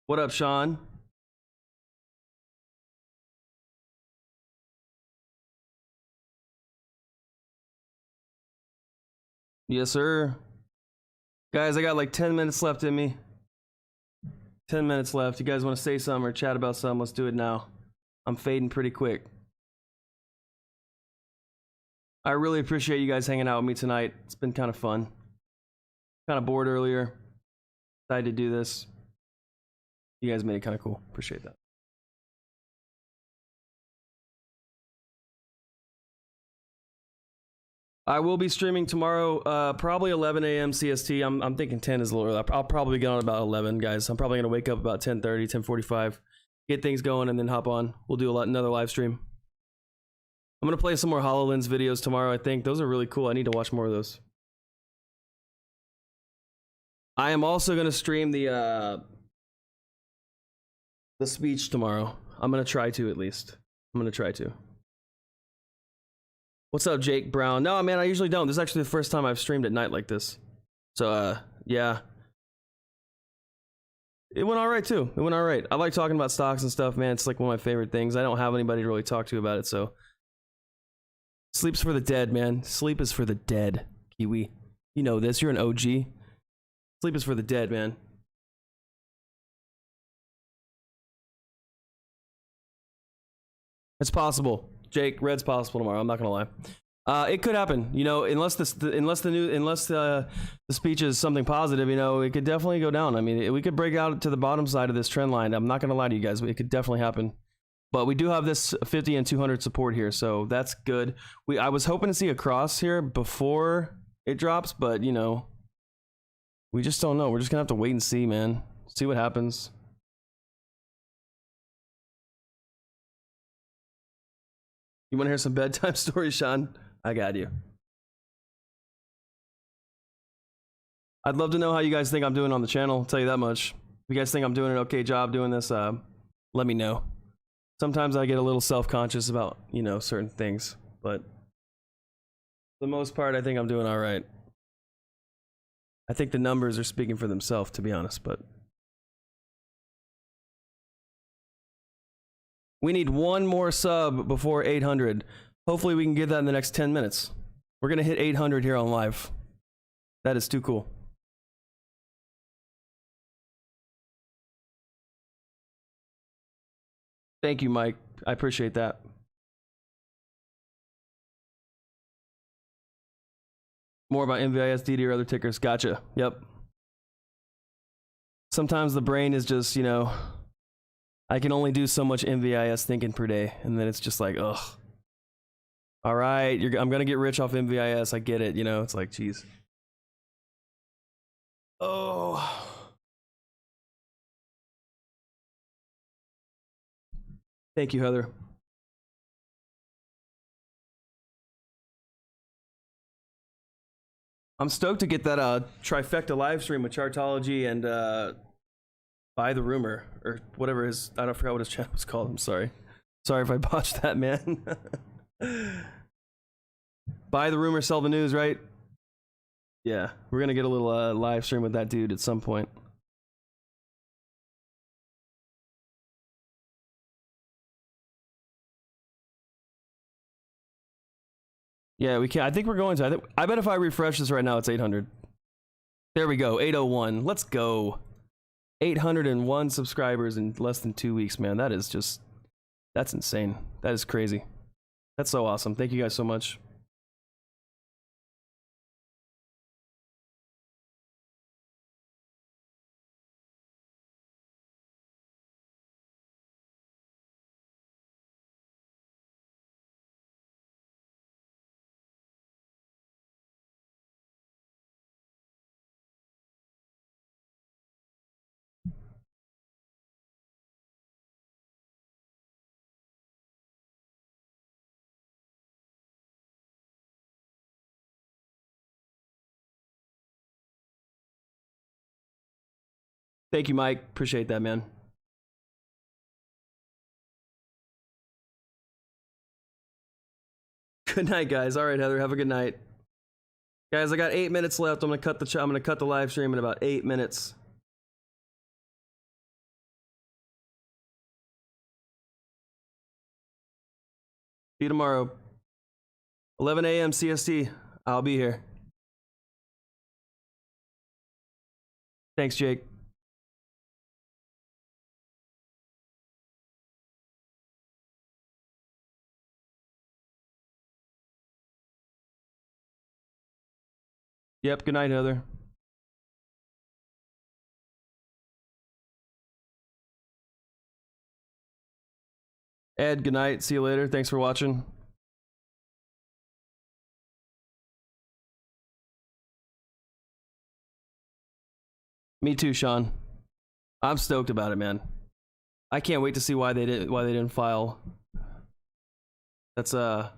What up, Sean? Yes, sir. Guys, I got like 10 minutes left in me. 10 minutes left. You guys want to say something or chat about something? Let's do it now. I'm fading pretty quick. I really appreciate you guys hanging out with me tonight. It's been kind of fun. Kind of bored earlier. Decided to do this. You guys made it kind of cool. Appreciate that. I will be streaming tomorrow, probably 11 a.m. CST. I'm thinking 10 is a little early. I'll probably get on about 11, guys. I'm probably going to wake up about 10:30, 10:45, get things going, and then hop on. We'll do another live stream. I'm going to play some more HoloLens videos tomorrow, I think. Those are really cool. I need to watch more of those. I am also going to stream the speech tomorrow. I'm going to try to, at least. I'm going to try to. What's up, Jake Brown? No, man, I usually don't. This is actually the first time I've streamed at night like this. So, yeah. It went all right, too. It went all right. I like talking about stocks and stuff, man. It's like one of my favorite things. I don't have anybody to really talk to about it, so. Sleep's for the dead, man. Sleep is for the dead, Kiwi. You know this. You're an OG. Sleep is for the dead, man. It's possible. Jake, red's possible tomorrow. I'm not gonna lie. It could happen, you know, unless the speech is something positive, you know, it could definitely go down. I mean, we could break out to the bottom side of this trend line. I'm not gonna lie to you guys, but it could definitely happen. But we do have this 50 and 200 support here, so that's good. I was hoping to see a cross here before it drops, but you know, we just don't know. We're just gonna have to wait and see, man. See what happens. You want to hear some bedtime stories, Sean? I got you. I'd love to know how you guys think I'm doing on the channel. I'll tell you that much. If you guys think I'm doing an okay job doing this, let me know. Sometimes I get a little self-conscious about, you know, certain things, but for the most part, I think I'm doing all right. I think the numbers are speaking for themselves, to be honest, but we need one more sub before 800. Hopefully we can get that in the next 10 minutes. We're going to hit 800 here on live. That is too cool. Thank you, Mike. I appreciate that. More about Mvis, DD, or other tickers. Gotcha. Yep. Sometimes the brain is just, you know, I can only do so much MVIS thinking per day, and then it's just like, ugh. All right, I'm gonna get rich off MVIS. I get it, you know. It's like, geez. Oh. Thank you, Heather. I'm stoked to get that trifecta live stream with Chartology and Buy the Rumor, or whatever his, I don't forget what his channel was called. I'm sorry. Sorry if I botched that, man. Buy the Rumor, Sell the News, right? Yeah, we're gonna get a little live stream with that dude at some point. Yeah, we can. I think we're going to. I bet if I refresh this right now, it's 800. There we go. 801. Let's go. 801 subscribers in less than 2 weeks, man. That is just, that's insane. That is crazy. That's so awesome. Thank you guys so much. Thank you, Mike. Appreciate that, man. Good night, guys. All right, Heather. Have a good night. Guys, I got 8 minutes left. I'm gonna cut the live stream in about 8 minutes. See you tomorrow. 11 a.m. CST. I'll be here. Thanks, Jake. Yep, good night, Heather. Ed, good night. See you later. Thanks for watching. Me too, Sean. I'm stoked about it, man. I can't wait to see why they didn't file. That's I'm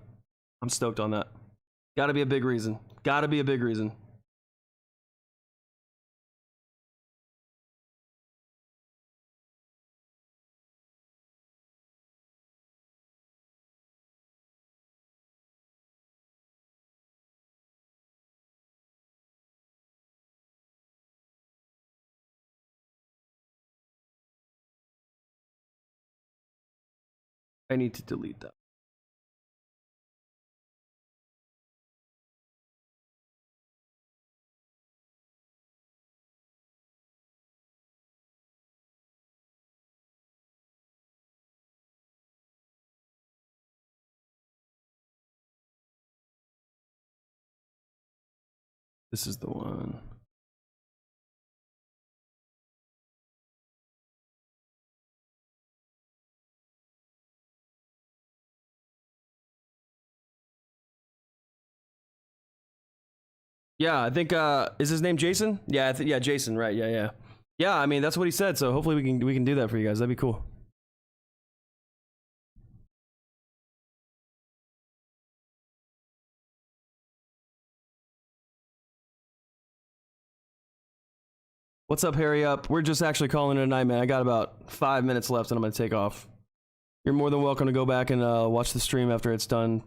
stoked on that. Gotta be a big reason. Gotta be a big reason. I need to delete that. This is the one. Yeah, I think is his name Jason? Yeah, yeah, Jason, right? Yeah. Yeah, I mean that's what he said. So hopefully we can do that for you guys. That'd be cool. What's up, Harry Up? We're just actually calling it a night, man. I got about 5 minutes left and I'm gonna take off. You're more than welcome to go back and watch the stream after it's done.